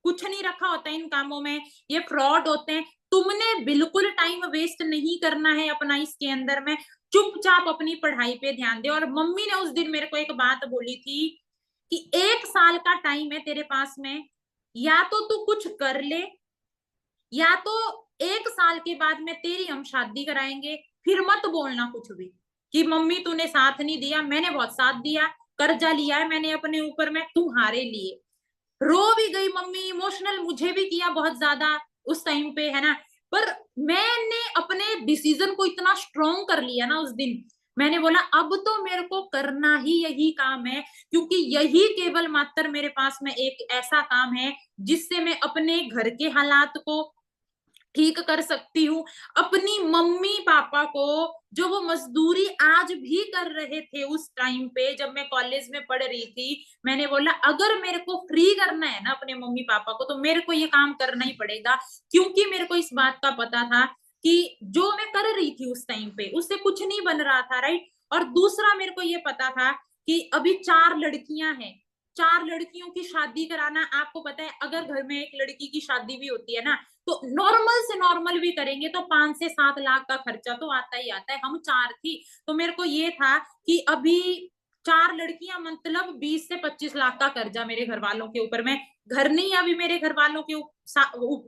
कुछ नहीं रखा होता है इन कामों में, ये फ्रॉड होते हैं। तुमने बिल्कुल टाइम वेस्ट नहीं करना है अपना इसके अंदर में, चुपचाप अपनी पढ़ाई पे ध्यान दे। और मम्मी ने उस दिन मेरे को एक बात बोली थी कि 1 साल का टाइम है तेरे पास में, या तो तू कुछ कर ले, या तो 1 साल के बाद में तेरी हम शादी कराएंगे। फिर मत बोलना कुछ भी कि मम्मी तूने साथ नहीं दिया। मैंने बहुत साथ दिया, कर्जा लिया है मैंने अपने ऊपर में तुम्हारे लिए। रो भी गई मम्मी, इमोशनल मुझे भी किया बहुत ज्यादा उस टाइम पे, है ना। पर मैंने अपने डिसीजन को इतना स्ट्रोंग कर लिया ना उस दिन, मैंने बोला अब तो मेरे को करना ही यही काम है, क्योंकि यही केवल मात्र मेरे पास में एक ऐसा काम है जिससे मैं अपने घर के हालात को ठीक कर सकती हूँ। अपनी मम्मी पापा को, जो वो मजदूरी आज भी कर रहे थे उस टाइम पे जब मैं कॉलेज में पढ़ रही थी, मैंने बोला अगर मेरे को फ्री करना है ना अपने मम्मी पापा को, तो मेरे को ये काम करना ही पड़ेगा। क्योंकि मेरे को इस बात का पता था कि जो मैं कर रही थी उस टाइम पे उससे कुछ नहीं बन रहा था, राइट। और दूसरा मेरे को ये पता था कि अभी 4 लड़कियां हैं, 4 लड़कियों की शादी कराना, आपको पता है अगर घर में एक लड़की की शादी भी होती है ना, तो नॉर्मल से नॉर्मल भी करेंगे तो 5 से 7 लाख का खर्चा तो आता ही आता है। हम 4 थी, तो मेरे को ये था कि अभी 4 लड़कियां मतलब 20 से 25 लाख का कर्जा मेरे घर वालों के ऊपर में। घर नहीं है अभी मेरे घर वालों के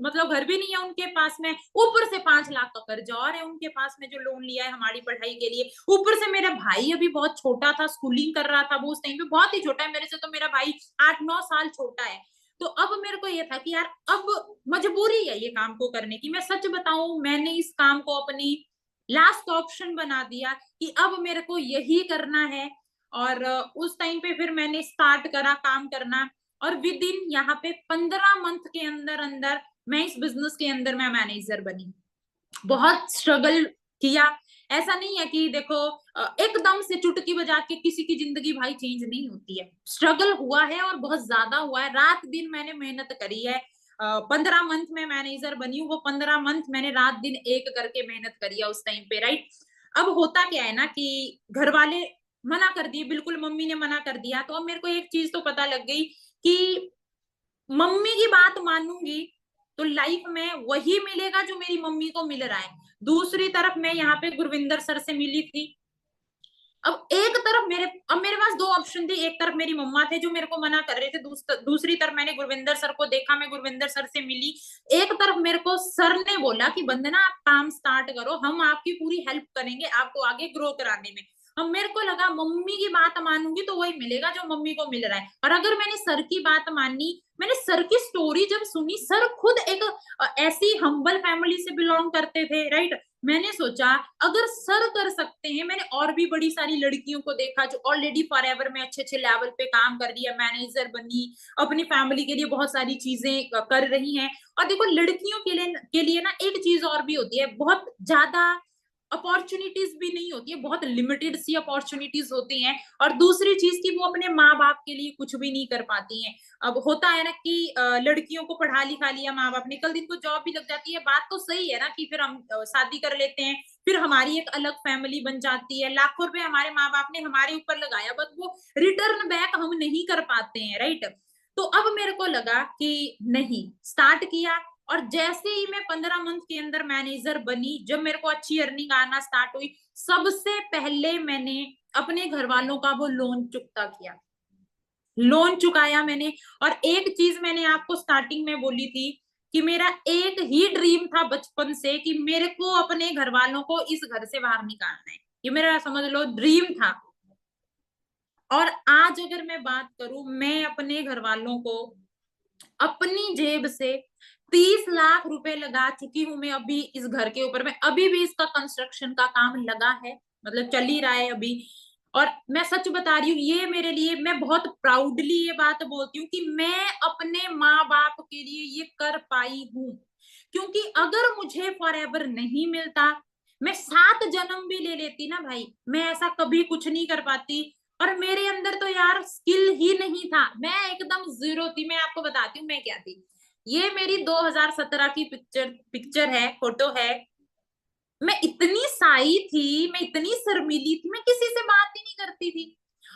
मतलब घर भी नहीं है उनके पास में, ऊपर से 5 लाख का कर्जा और है उनके पास में जो लोन लिया है हमारी पढ़ाई के लिए। ऊपर से मेरा भाई अभी बहुत छोटा था, स्कूलिंग कर रहा था वो उस टाइम पे, बहुत ही छोटा है मेरे से, तो मेरा भाई 8-9 साल छोटा है। तो अब मेरे को ये था कि यार अब मजबूरी है ये काम को करने की। मैं सच बताऊं, मैंने इस काम को अपनी लास्ट ऑप्शन बना दिया कि अब मेरे को यही करना है। और उस टाइम पे फिर मैंने स्टार्ट करा काम करना, और विद इन यहाँ पे 15 मंथ के अंदर अंदर मैं इस बिजनेस के अंदर मैं मैनेजर बनी। बहुत स्ट्रगल किया। ऐसा नहीं है कि देखो एकदम से चुटकी बजा के किसी की जिंदगी भाई चेंज नहीं होती है, स्ट्रगल हुआ है और बहुत ज्यादा हुआ है। रात दिन मैंने मेहनत करी है। 15 मंथ में मैनेजर बनी हूँ, वो 15 मंथ मैंने रात दिन एक करके मेहनत करी है उस टाइम पे, राइट। अब होता क्या है ना कि घर वाले मना कर दिए, बिल्कुल मम्मी ने मना कर दिया। तो अब मेरे को एक चीज तो पता लग गई कि मम्मी की बात मानूंगी तो लाइफ में वही मिलेगा जो मेरी मम्मी को मिल रहा है। दूसरी तरफ मैं यहाँ पे गुरविंदर सर से मिली थी। अब एक तरफ मेरे पास 2 ऑप्शन थी, एक तरफ मेरी मम्मा थे जो मेरे को मना कर रहे थे, दूसरी तरफ मैंने गुरविंदर सर को देखा, मैं गुरविंदर सर से मिली। एक तरफ मेरे को सर ने बोला कि वंदना आप काम स्टार्ट करो, हम आपकी पूरी हेल्प करेंगे आपको आगे ग्रो कराने में। अब मेरे को लगा मम्मी की बात मानूंगी तो वही मिलेगा जो मम्मी को मिल रहा है। और अगर मैंने सर की बात मानी, मैंने सर की स्टोरी जब सुनी, सर खुद एक ऐसी हम्बल फैमिली से बिलोंग करते थे, राइट। मैंने सोचा अगर सर कर सकते हैं, मैंने और भी बड़ी सारी लड़कियों को देखा जो ऑलरेडी फॉरएवर में अच्छे अच्छे लेवल पे काम कर रही है, मैनेजर बनी, अपनी फैमिली के लिए बहुत सारी चीजें कर रही हैं। और देखो लड़कियों के लिए ना एक चीज और भी होती है, बहुत ज्यादा अपॉर्चुनिटीज भी नहीं होती है, बहुत लिमिटेड सी अपॉर्चुनिटीज होती हैं। और दूसरी चीज की वो अपने माँ बाप के लिए कुछ भी नहीं कर पाती हैं। अब होता है ना कि लड़कियों को पढ़ा लिखा लिया माँ बाप ने, कल दिन को जॉब भी लग जाती है, बात तो सही है ना कि फिर हम शादी कर लेते हैं, फिर हमारी एक अलग फैमिली बन जाती है, लाखों रुपए हमारे माँ बाप ने हमारे ऊपर लगाया, बट वो रिटर्न बैक हम नहीं कर पाते हैं, राइट। तो अब मेरे को लगा कि नहीं, स्टार्ट किया और जैसे ही मैं 15 मंथ के अंदर मैनेजर बनी, जब मेरे को अच्छी अर्निंग आना स्टार्ट हुई, सबसे पहले मैंने अपने घर वालों का वो लोन चुकता किया, लोन चुकाया मैंने। और एक चीज मैंने आपको स्टार्टिंग में बोली थी कि मेरा एक ही ड्रीम था बचपन से कि मेरे को अपने घर वालों को इस घर से बाहर निकालना है, ये मेरा समझ लो ड्रीम था। और आज अगर मैं बात करूं, मैं अपने घर वालों को अपनी जेब से 30 लाख रुपए लगा चुकी हूं मैं अभी इस घर के ऊपर में। अभी भी इसका कंस्ट्रक्शन का काम लगा है, मतलब चल ही रहा है अभी। और मैं सच बता रही हूँ, ये मेरे लिए, मैं बहुत प्राउडली ये बात बोलती हूँ कि मैं अपने माँ बाप के लिए ये कर पाई हूँ। क्योंकि अगर मुझे फॉर एवर नहीं मिलता, मैं 7 जन्म भी ले लेती ना भाई, मैं ऐसा कभी कुछ नहीं कर पाती। और मेरे अंदर तो यार स्किल ही नहीं था, मैं एकदम जीरो थी। मैं आपको बताती हूँ मैं क्या थी। ये मेरी 2017 की पिक्चर है, फोटो है। मैं इतनी साई थी, मैं इतनी शर्मीली थी, मैं किसी से बात ही नहीं करती थी।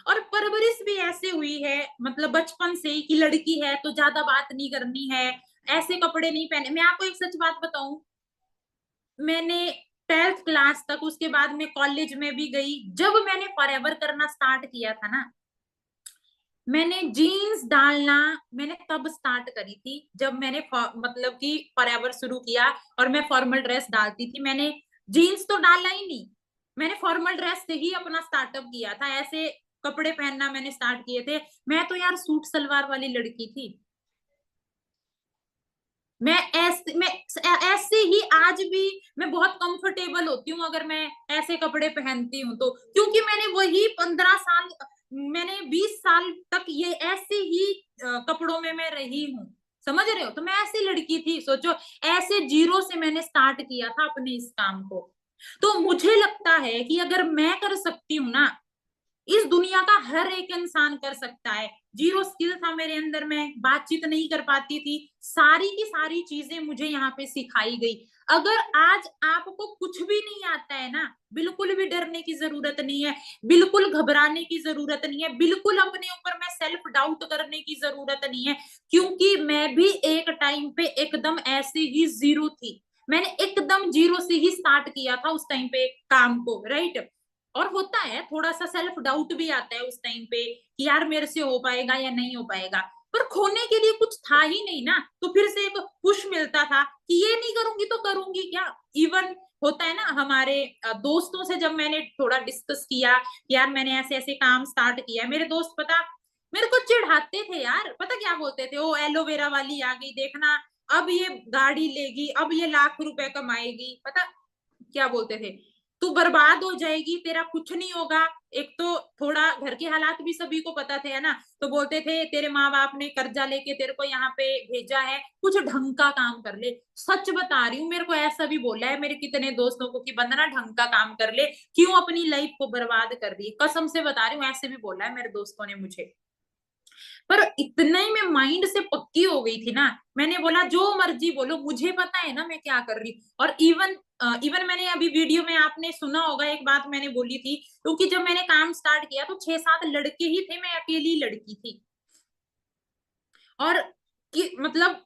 और परवरिश भी ऐसे हुई है, मतलब बचपन से ही, कि लड़की है तो ज्यादा बात नहीं करनी है, ऐसे कपड़े नहीं पहने। मैं आपको एक सच बात बताऊं, मैंने 12th क्लास तक, उसके बाद में कॉलेज में भी गई, जब मैंने फॉरएवर करना स्टार्ट किया था ना, मैंने जीन्स डालना मैंने तब स्टार्ट करी थी जब मैंने मतलब कि फॉरएवर शुरू किया। और मैं फॉर्मल ड्रेस डालती थी, मैंने जीन्स तो डाला ही नहीं, मैंने फॉर्मल ड्रेस से ही अपना स्टार्टअप किया था, ऐसे कपड़े पहनना मैंने स्टार्ट किए थे। मैं तो यार सूट सलवार वाली लड़की थी। मैं ऐसे ही आज भी मैं बहुत कंफर्टेबल होती हूँ अगर मैं ऐसे कपड़े पहनती हूँ तो, क्योंकि मैंने वही 15 साल, मैंने 20 साल तक ये ऐसे ही कपड़ों में मैं रही हूँ। समझ रहे हो? तो मैं ऐसी लड़की थी, सोचो, ऐसे जीरो से मैंने स्टार्ट किया था अपने इस काम को। तो मुझे लगता है कि अगर मैं कर सकती हूँ ना, इस दुनिया का हर एक इंसान कर सकता है। जीरो स्किल था मेरे अंदर, मैं बातचीत नहीं कर पाती थी, सारी की सारी चीजें मुझे यहाँ पे सिखाई गई। अगर आज आपको कुछ भी नहीं आता है ना, बिल्कुल भी डरने की जरूरत नहीं है, बिल्कुल घबराने की जरूरत नहीं है, बिल्कुल अपने ऊपर में सेल्फ डाउट करने की जरूरत नहीं है। क्योंकि मैं भी एक टाइम पे एकदम ऐसे ही जीरो थी, मैंने एकदम जीरो से ही स्टार्ट किया था उस टाइम पे काम को, राइट। और होता है, थोड़ा सा सेल्फ डाउट भी आता है उस टाइम पे कि यार मेरे से हो पाएगा या नहीं हो पाएगा, पर खोने के लिए कुछ था ही नहीं ना, तो फिर से एक पुश मिलता था कि ये नहीं करूंगी तो करूंगी क्या। इवन होता है ना, हमारे दोस्तों से जब मैंने थोड़ा डिस्कस किया, यार मैंने ऐसे ऐसे काम स्टार्ट किया है, मेरे दोस्त पता मेरे को चिढ़ाते थे यार, पता क्या बोलते थे, ओ एलोवेरा वाली आ गई देखना, अब ये गाड़ी लेगी, अब ये लाख रुपए कमाएगी, पता क्या बोलते थे, तू बर्बाद हो जाएगी, तेरा कुछ नहीं होगा। एक तो थोड़ा घर के हालात भी सभी को पता थे, है ना, तो बोलते थे तेरे माँ बाप ने कर्जा लेके तेरे को यहाँ पे भेजा है, कुछ ढंग का काम कर ले। सच बता रही हूँ, मेरे को ऐसा भी बोला है मेरे कितने दोस्तों को कि बंदना ढंग का काम कर ले, क्यों अपनी लाइफ को बर्बाद कर रही है, कसम से बता रही हूँ, ऐसे भी बोला है मेरे दोस्तों ने मुझे। पर इतना ही मैं माइंड से पक्की हो गई थी ना, मैंने बोला जो मर्जी बोलो, मुझे पता है ना मैं क्या कर रही हूँ। और इवन इवन मैंने अभी वीडियो में आपने सुना होगा, एक बात मैंने बोली थी, क्योंकि जब मैंने काम स्टार्ट किया तो 6-7 लड़के ही थे, मैं अकेली लड़की थी। और कि मतलब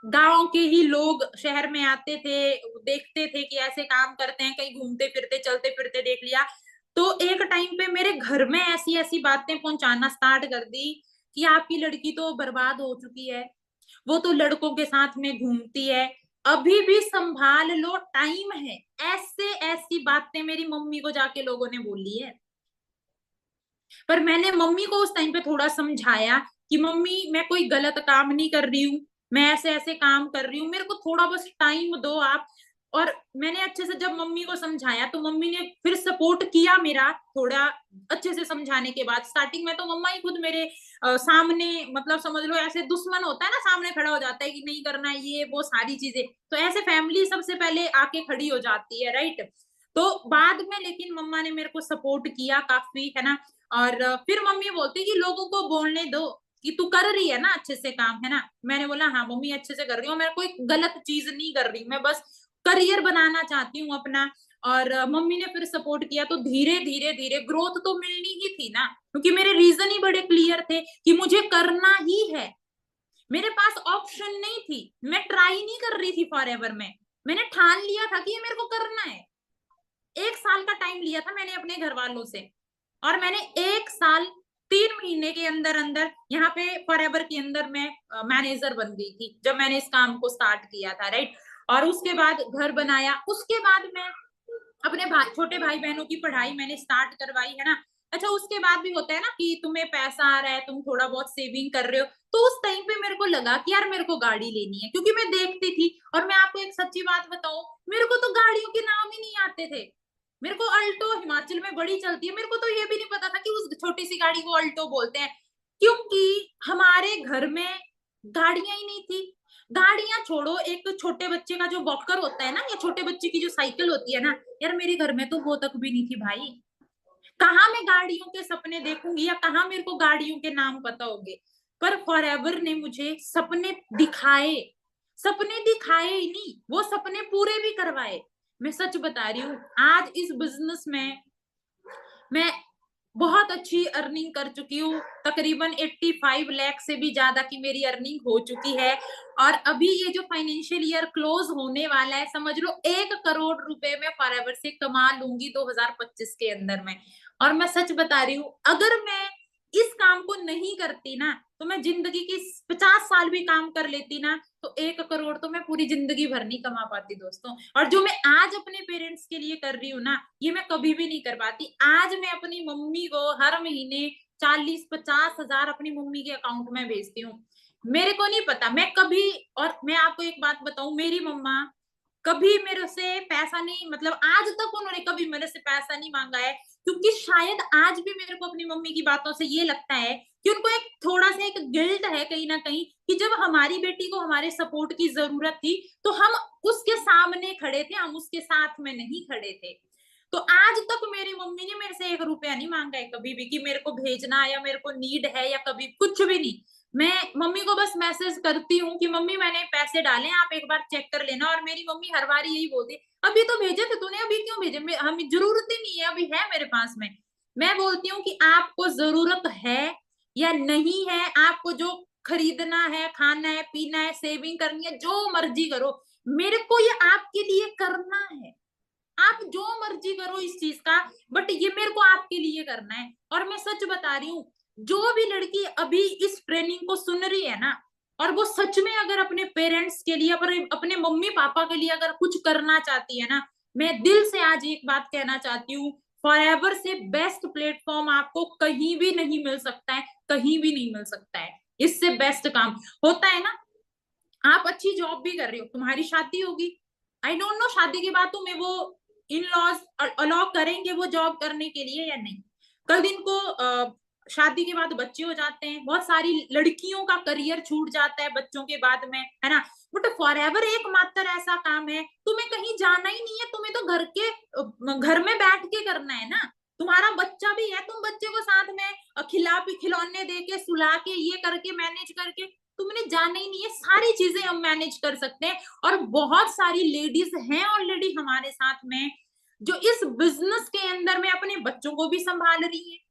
गांव के ही लोग शहर में आते थे, देखते थे कि ऐसे काम करते हैं, कहीं घूमते फिरते चलते फिरते देख लिया, तो एक टाइम पे मेरे घर में ऐसी ऐसी बातें पहुंचाना स्टार्ट कर दी कि आपकी लड़की तो बर्बाद हो चुकी है, वो तो लड़कों के साथ में घूमती है, अभी भी संभाल लो, टाइम है। ऐसे ऐसी बातें मेरी मम्मी को जाके लोगों ने बोली है। पर मैंने मम्मी को उस टाइम पे थोड़ा समझाया कि मम्मी मैं कोई गलत काम नहीं कर रही हूँ, मैं ऐसे ऐसे काम कर रही हूँ, मेरे को थोड़ा बस टाइम दो आप। और मैंने अच्छे से जब मम्मी को समझाया तो मम्मी ने फिर सपोर्ट किया मेरा, थोड़ा अच्छे से समझाने के बाद। स्टार्टिंग में तो मम्मा ही खुद मेरे सामने, मतलब समझ लो ऐसे दुश्मन होता है ना, सामने खड़ा हो जाता है कि नहीं करना है ये वो सारी चीजें, तो ऐसे फैमिली सबसे पहले आके खड़ी हो जाती है, राइट। तो बाद में लेकिन मम्मा ने मेरे को सपोर्ट किया काफी, है ना। और फिर मम्मी बोलती कि लोगों को बोलने दो कि तू कर रही है ना अच्छे से काम, है ना। मैंने बोला हाँ मम्मी अच्छे से कर रही हूँ, मैं कोई गलत चीज नहीं कर रही, मैं बस करियर बनाना चाहती हूँ अपना। और मम्मी ने फिर सपोर्ट किया, तो धीरे धीरे धीरे ग्रोथ तो मिलनी ही थी ना, क्योंकि मेरे रीजन ही बड़े क्लियर थे कि मुझे करना ही है। मेरे पास ऑप्शन नहीं थी, मैं ट्राई नहीं कर रही थी फॉरएवर में, मैंने ठान लिया था कि ये मेरे को करना है। 1 साल का टाइम लिया था मैंने अपने घर वालों से, और मैंने 1 साल 3 महीने के अंदर अंदर यहाँ पे फॉरएवर के अंदर मैं मैनेजर बन गई थी, जब मैंने इस काम को स्टार्ट किया था, राइट। और उसके बाद घर बनाया, उसके बाद मैं अपने छोटे भाई बहनों की पढ़ाई मैंने स्टार्ट करवाई, है ना। अच्छा, उसके बाद भी होता है ना कि तुम्हें पैसा आ रहा है, तुम थोड़ा बहुत सेविंग कर रहे हो, तो उस टाइम पे मेरे को लगा कि यार मेरे को गाड़ी लेनी है, क्योंकि मैं देखती थी। और मैं आपको एक सच्ची बात बताऊं, मेरे को तो गाड़ियों के नाम ही नहीं आते थे। मेरे को अल्टो हिमाचल में बड़ी चलती है, मेरे को तो ये भी नहीं पता था कि उस छोटी सी गाड़ी को अल्टो बोलते हैं, क्योंकि हमारे घर में गाड़ियां ही नहीं थी। गाड़ियां छोड़ो, एक छोटे बच्चे का जो वॉकर होता है ना, या छोटे बच्चे की जो साइकिल होती है ना, यार मेरे घर में तो वो तक भी नहीं थी भाई। कहाँ मैं गाड़ियों के सपने देखूंगी, या कहाँ मेरे को गाड़ियों के नाम पता होंगे। पर फॉरएवर ने मुझे सपने दिखाए, सपने दिखाए ही नहीं, वो सपने पूरे भी करवाए। मैं सच बता रही हूँ, आज इस बिजनेस में मैं बहुत अच्छी अर्निंग कर चुकी हूँ, तकरीबन 85 लाख से भी ज्यादा की मेरी अर्निंग हो चुकी है। और अभी ये जो फाइनेंशियल ईयर क्लोज होने वाला है, समझ लो 1 करोड़ रुपए मैं फॉरएवर से कमा लूंगी 2025 के अंदर में। और मैं सच बता रही हूँ, अगर मैं इस काम को नहीं करती ना, तो मैं जिंदगी की 50 साल भी काम कर लेती ना, तो 1 करोड़ तो मैं पूरी जिंदगी भर नहीं कमा पाती दोस्तों। और जो मैं आज अपने पेरेंट्स के लिए कर रही हूँ ना, ये मैं कभी भी नहीं कर पाती। आज मैं अपनी मम्मी को हर महीने 40-50 हजार अपनी मम्मी के अकाउंट में भेजती हूँ। मेरे को नहीं पता मैं कभी, और मैं आपको एक बात बताऊं, मेरी मम्मा कभी मेरे से पैसा नहीं, मतलब आज तक उन्होंने कभी मेरे से पैसा नहीं मांगा है, क्योंकि शायद आज भी मेरे को अपनी मम्मी की बातों से ये लगता है कि उनको एक थोड़ा सा एक गिल्ट है कहीं ना कहीं, कि जब हमारी बेटी को हमारे सपोर्ट की जरूरत थी, तो हम उसके सामने खड़े थे, हम उसके साथ में नहीं खड़े थे। तो आज तक मेरी मम्मी ने मेरे से 1 रुपया नहीं मांगा है कभी भी, कि मेरे को भेजना है या मेरे को नीड है, या कभी कुछ भी नहीं। मैं मम्मी को बस मैसेज करती हूँ कि मम्मी मैंने पैसे डाले, आप एक बार चेक कर लेना, और मेरी मम्मी हर बार यही बोलती है, अभी तो भेजे थे तूने, अभी क्यों भेजे, हमें जरूरत ही नहीं है, अभी है मेरे पास में। मैं बोलती हूँ कि आपको जरूरत है या नहीं है, आपको जो खरीदना है, खाना है, पीना है, सेविंग करनी है, जो मर्जी करो, मेरे को ये आपके लिए करना है। आप जो मर्जी करो इस चीज का, बट ये मेरे को आपके लिए करना है। और मैं सच बता रही हूँ, जो भी लड़की अभी इस ट्रेनिंग को सुन रही है ना, और वो सच में अगर अपने पेरेंट्स के लिए, अपने मम्मी पापा के लिए अगर कुछ करना चाहती है ना, मैं दिल से आज एक बात कहना चाहती हूँ, फॉरएवर से बेस्ट प्लेटफॉर्म आपको कहीं भी नहीं मिल सकता है, कहीं भी नहीं मिल सकता है। इससे बेस्ट काम होता है ना, आप अच्छी जॉब भी कर रही हो, तुम्हारी शादी होगी, आई डोंट नो शादी के बाद तुम्हें वो इन लॉज अलाउ करेंगे वो जॉब करने के लिए या नहीं। कल दिन को शादी के बाद बच्चे हो जाते हैं, बहुत सारी लड़कियों का करियर छूट जाता है बच्चों के बाद में, है ना। बट फॉरएवर एकमात्र ऐसा काम है, तुम्हें कहीं जाना ही नहीं है, तुम्हें तो घर में बैठ के करना है ना। तुम्हारा बच्चा भी है, तुम बच्चे को साथ में खिलौने दे के, सुला के, ये करके, मैनेज करके, तुमने जाना ही नहीं है, सारी चीजें हम मैनेज कर सकते हैं। और बहुत सारी लेडीज हैं ऑलरेडी हमारे साथ में, जो इस बिजनेस के अंदर में अपने बच्चों को भी संभाल रही है,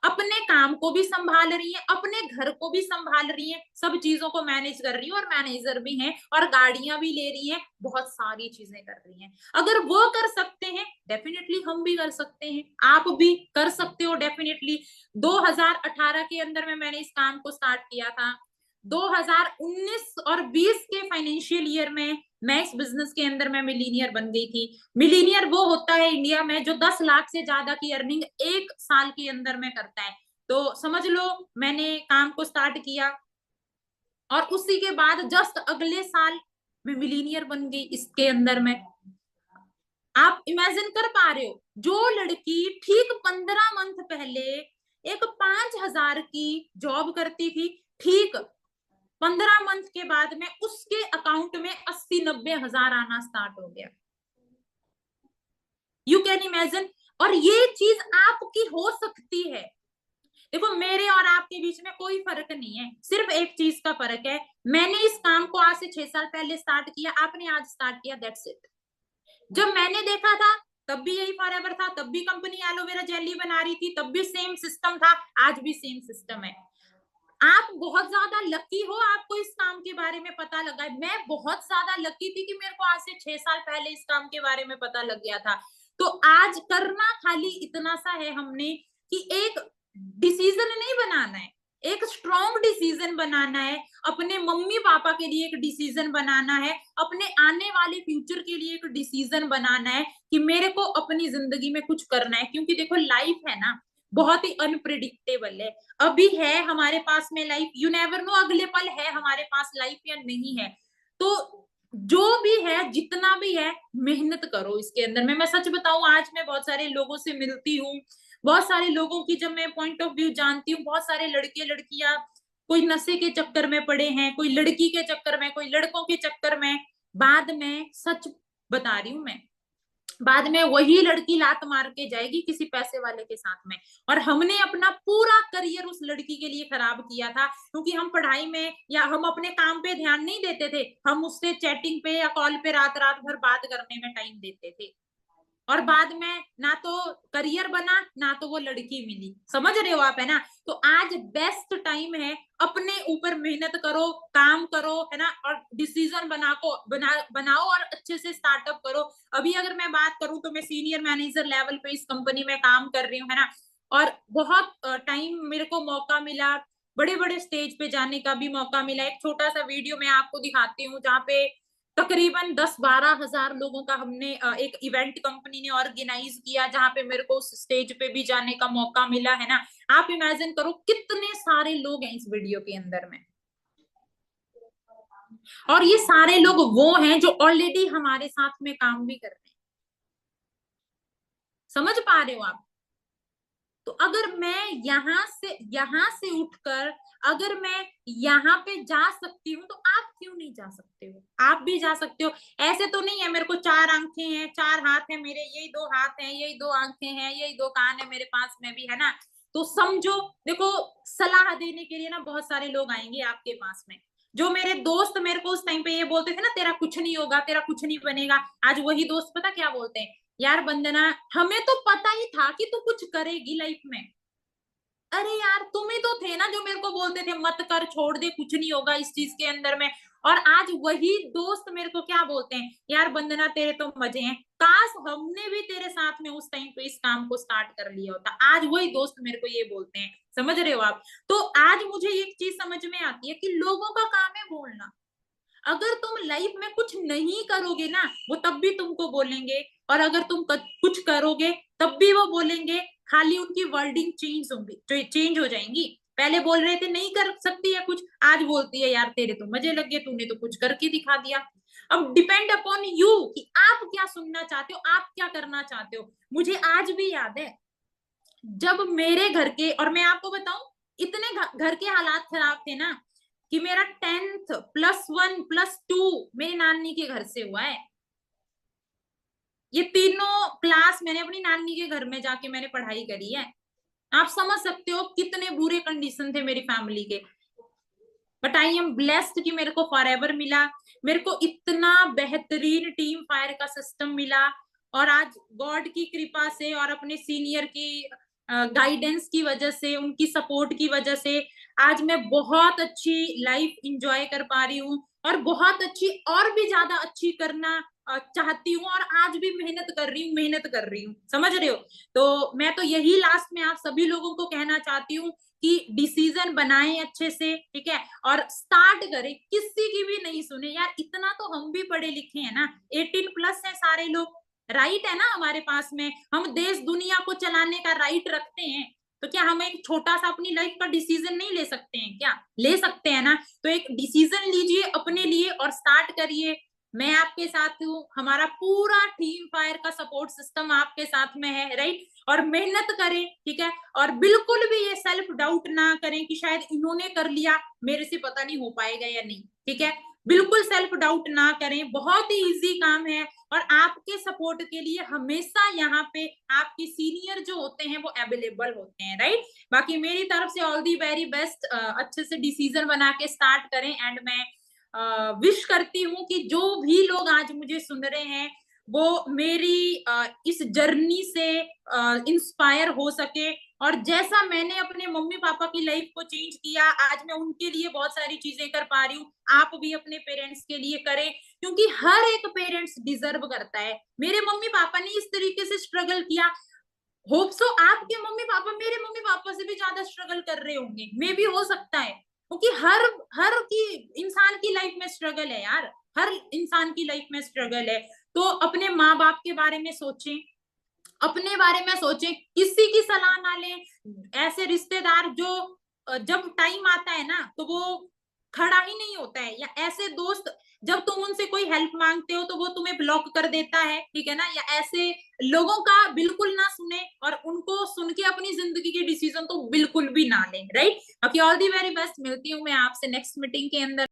अपने काम को भी संभाल रही है, अपने घर को भी संभाल रही है, सब चीजों को मैनेज कर रही है, और मैनेजर भी है, और गाड़ियां भी ले रही है, बहुत सारी चीजें कर रही हैं। अगर वो कर सकते हैं, डेफिनेटली हम भी कर सकते हैं, आप भी कर सकते हो डेफिनेटली। 2018 के अंदर में मैंने इस काम को स्टार्ट किया था। 2019 और 20 के फाइनेंशियल ईयर में मैं इस बिजनेस के अंदर में मिलीनियर बन गई थी। मिलीनियर वो होता है इंडिया में जो 10 लाख से ज्यादा की अर्निंग 1 साल के अंदर में करता है। तो समझ लो मैंने काम को स्टार्ट किया, और उसी के बाद जस्ट अगले साल मैं मिलीनियर बन गई इसके अंदर में। आप इमेजिन कर पा रहे हो, जो लड़की ठीक 15 मंथ पहले एक 5,000 की जॉब करती थी, ठीक 15 मंथ के बाद में उसके अकाउंट में 80-90 हजार आना स्टार्ट हो गया। You can imagine. और ये चीज आपकी हो सकती है। देखो, मेरे और आपके बीच में कोई फर्क नहीं है, सिर्फ एक चीज का फर्क है, मैंने इस काम को आज से 6 साल पहले स्टार्ट किया, आपने आज स्टार्ट किया, दैट्स इट। जब मैंने देखा था तब भी यही फॉरएवर था, तब भी कंपनी एलोवेरा जेली बना रही थी, तब भी सेम सिस्टम था, आज भी सेम सिस्टम है। आप बहुत ज्यादा लकी हो, आपको इस काम के बारे में पता लगा है। मैं बहुत ज्यादा लकी थी कि मेरे को आज से 6 साल पहले इस काम के बारे में पता लग गया था। तो आज करना खाली इतना सा है हमने कि एक डिसीजन नहीं बनाना है, एक स्ट्रॉन्ग डिसीजन बनाना है, अपने मम्मी पापा के लिए एक डिसीजन बनाना है, अपने आने वाले फ्यूचर के लिए एक डिसीजन बनाना है कि मेरे को अपनी जिंदगी में कुछ करना है। क्योंकि देखो लाइफ है ना, बहुत ही अनप्रिडिक्टेबल है। अभी है हमारे पास में लाइफ, यू नेवर नो अगले पल है हमारे पास लाइफ या नहीं है। तो जो भी है, जितना भी है, मेहनत करो इसके अंदर में। मैं सच बताऊं, आज मैं बहुत सारे लोगों से मिलती हूँ, बहुत सारे लोगों की जब मैं पॉइंट ऑफ व्यू जानती हूँ, बहुत सारे लड़के लड़कियां कोई नशे के चक्कर में पड़े हैं, कोई लड़की के चक्कर में, कोई लड़कों के चक्कर में। बाद में सच बता रही हूँ मैं, बाद में वही लड़की लात मार के जाएगी किसी पैसे वाले के साथ में। और हमने अपना पूरा करियर उस लड़की के लिए खराब किया था, क्योंकि हम पढ़ाई में या हम अपने काम पे ध्यान नहीं देते थे, हम उससे चैटिंग पे या कॉल पे रात रात भर बात करने में टाइम देते थे। और बाद में ना तो करियर बना, ना तो वो लड़की मिली। समझ रहे हो आप, है ना। तो आज बेस्ट टाइम है, अपने ऊपर मेहनत करो, काम करो, है ना, और डिसीजन बनाओ और अच्छे से स्टार्टअप करो। अभी अगर मैं बात करूं तो मैं सीनियर मैनेजर लेवल पे इस कंपनी में काम कर रही हूँ, है ना। और बहुत टाइम मेरे को मौका मिला, बड़े बड़े स्टेज पे जाने का भी मौका मिला। एक छोटा सा वीडियो मैं आपको दिखाती हूँ, जहाँ पे तकरीबन 10-12 हजार लोगों का हमने एक इवेंट कंपनी ने ऑर्गेनाइज किया, जहां पे मेरे को उस स्टेज पे भी जाने का मौका मिला, है ना। आप इमेजिन करो कितने सारे लोग हैं इस वीडियो के अंदर में। और ये सारे लोग वो हैं जो ऑलरेडी हमारे साथ में काम भी कर रहे हैं। समझ पा रहे हो आप। तो अगर मैं यहां से उठकर अगर मैं यहाँ पे जा सकती हूँ, तो आप क्यों नहीं जा सकते हो। आप भी जा सकते हो। ऐसे तो नहीं है मेरे को 4 आंखें हैं, 4 हाथ हैं, मेरे यही 2 हाथ हैं, यही 2 आंखें हैं, यही 2 कान है मेरे पास में भी, है ना। तो समझो, देखो, सलाह देने के लिए ना बहुत सारे लोग आएंगे आपके पास में। जो मेरे दोस्त मेरे को उस टाइम पे ये बोलते थे ना, तेरा कुछ नहीं होगा, तेरा कुछ नहीं बनेगा, आज वही दोस्त पता क्या बोलते हैं, यार वंदना, हमें तो पता ही था कि तू कुछ करेगी लाइफ में। अरे यार, तुम ही तो थे ना जो मेरे को बोलते थे मत कर, छोड़ दे, कुछ नहीं होगा इस चीज के अंदर में। और आज वही दोस्त मेरे को क्या बोलते हैं, यार वंदना तेरे तो मजे हैं, काश हमने भी तेरे साथ में उस टाइम पे इस काम को स्टार्ट कर लिया होता। आज वही दोस्त मेरे को ये बोलते हैं। समझ रहे हो आप। तो आज मुझे एक चीज समझ में आती है कि लोगों का काम है बोलना। अगर तुम लाइफ में कुछ नहीं करोगे ना, वो तब भी तुमको बोलेंगे, और अगर तुम कुछ करोगे तब भी वो बोलेंगे। खाली उनकी वर्डिंग चेंज होंगी, चेंज हो जाएंगी। पहले बोल रहे थे नहीं कर सकती है कुछ, आज बोलती है यार तेरे तो मजे लग गए, तूने तो कुछ करके दिखा दिया। अब डिपेंड अपॉन यू कि आप क्या सुनना चाहते हो, आप क्या करना चाहते हो। मुझे आज भी याद है, जब मेरे घर के, और मैं आपको बताऊं, इतने घर के हालात खराब थे ना, कि मेरा 10th +1 +2 मेरी नानी के घर से हुआ है। ये तीनों क्लास मैंने अपनी नानी के घर में जाके मैंने पढ़ाई करी है। आप समझ सकते हो कितने बुरे कंडीशन थे मेरी फैमिली के। बट आई एम ब्लेस्ड कि मेरे को फॉरएवर मिला, मेरे को इतना बेहतरीन टीम फायर का सिस्टम मिला। और आज गॉड की कृपा से और अपने सीनियर की गाइडेंस की वजह से, उनकी सपोर्ट की वजह से आज मैं बहुत अच्छी लाइफ इंजॉय कर पा रही हूँ, और बहुत अच्छी, और भी ज्यादा अच्छी करना चाहती हूँ। और आज भी मेहनत कर रही हूँ, मेहनत कर रही हूँ। समझ रहे हो। तो मैं तो यही लास्ट में आप सभी लोगों को कहना चाहती हूँ कि डिसीजन बनाएं अच्छे से, ठीक है, और स्टार्ट करें, किसी की भी नहीं सुने यार। इतना तो हम भी पढ़े लिखे हैं ना, 18+ है सारे लोग, राइट है ना हमारे पास में, हम देश दुनिया को चलाने का राइट रखते हैं। तो क्या हम एक छोटा सा अपनी लाइफ का डिसीजन नहीं ले सकते हैं क्या, ले सकते हैं ना। तो एक डिसीजन लीजिए अपने लिए और स्टार्ट करिए। मैं आपके साथ हूँ, हमारा पूरा टीम फायर का सपोर्ट सिस्टम आपके साथ में है, राइट। और मेहनत करें, ठीक है। और बिल्कुल भी ये सेल्फ डाउट ना करें कि शायद इन्होंने कर लिया, मेरे से पता नहीं हो पाएगा या नहीं, ठीक है। बिल्कुल सेल्फ डाउट ना करें, बहुत ही इजी काम है। और आपके सपोर्ट के लिए हमेशा यहाँ पे आपके सीनियर जो होते हैं वो अवेलेबल होते हैं, राइट। बाकी मेरी तरफ से ऑल दी वेरी बेस्ट, अच्छे से डिसीजन बना के स्टार्ट करें। एंड मैं विश करती हूँ कि जो भी लोग आज मुझे सुन रहे हैं वो मेरी इस जर्नी से इंस्पायर हो सके, और जैसा मैंने अपने मम्मी पापा की लाइफ को चेंज किया, आज मैं उनके लिए बहुत सारी चीजें कर पा रही हूँ। आप भी अपने पेरेंट्स के लिए करें, क्योंकि हर एक पेरेंट्स डिजर्व करता है। मेरे मम्मी पापा ने इस तरीके से स्ट्रगल किया, होप सो आपके मम्मी पापा मेरे मम्मी पापा से भी ज्यादा स्ट्रगल कर रहे होंगे, मे भी हो सकता है, क्योंकि हर हर की इंसान की लाइफ में स्ट्रगल है यार, हर इंसान की लाइफ में स्ट्रगल है। तो अपने माँ बाप के बारे में सोचें, अपने बारे में सोचें, किसी की सलाह ना लें। ऐसे रिश्तेदार जो जब टाइम आता है ना तो वो खड़ा ही नहीं होता है, या ऐसे दोस्त जब तुम उनसे कोई हेल्प मांगते हो तो वो तुम्हें ब्लॉक कर देता है, ठीक है ना। या ऐसे लोगों का बिल्कुल ना सुने, और उनको सुन के अपनी जिंदगी के डिसीजन तो बिल्कुल भी ना लें, राइट। बाकी ऑल दी वेरी बेस्ट, मिलती हूँ मैं आपसे नेक्स्ट मीटिंग के अंदर।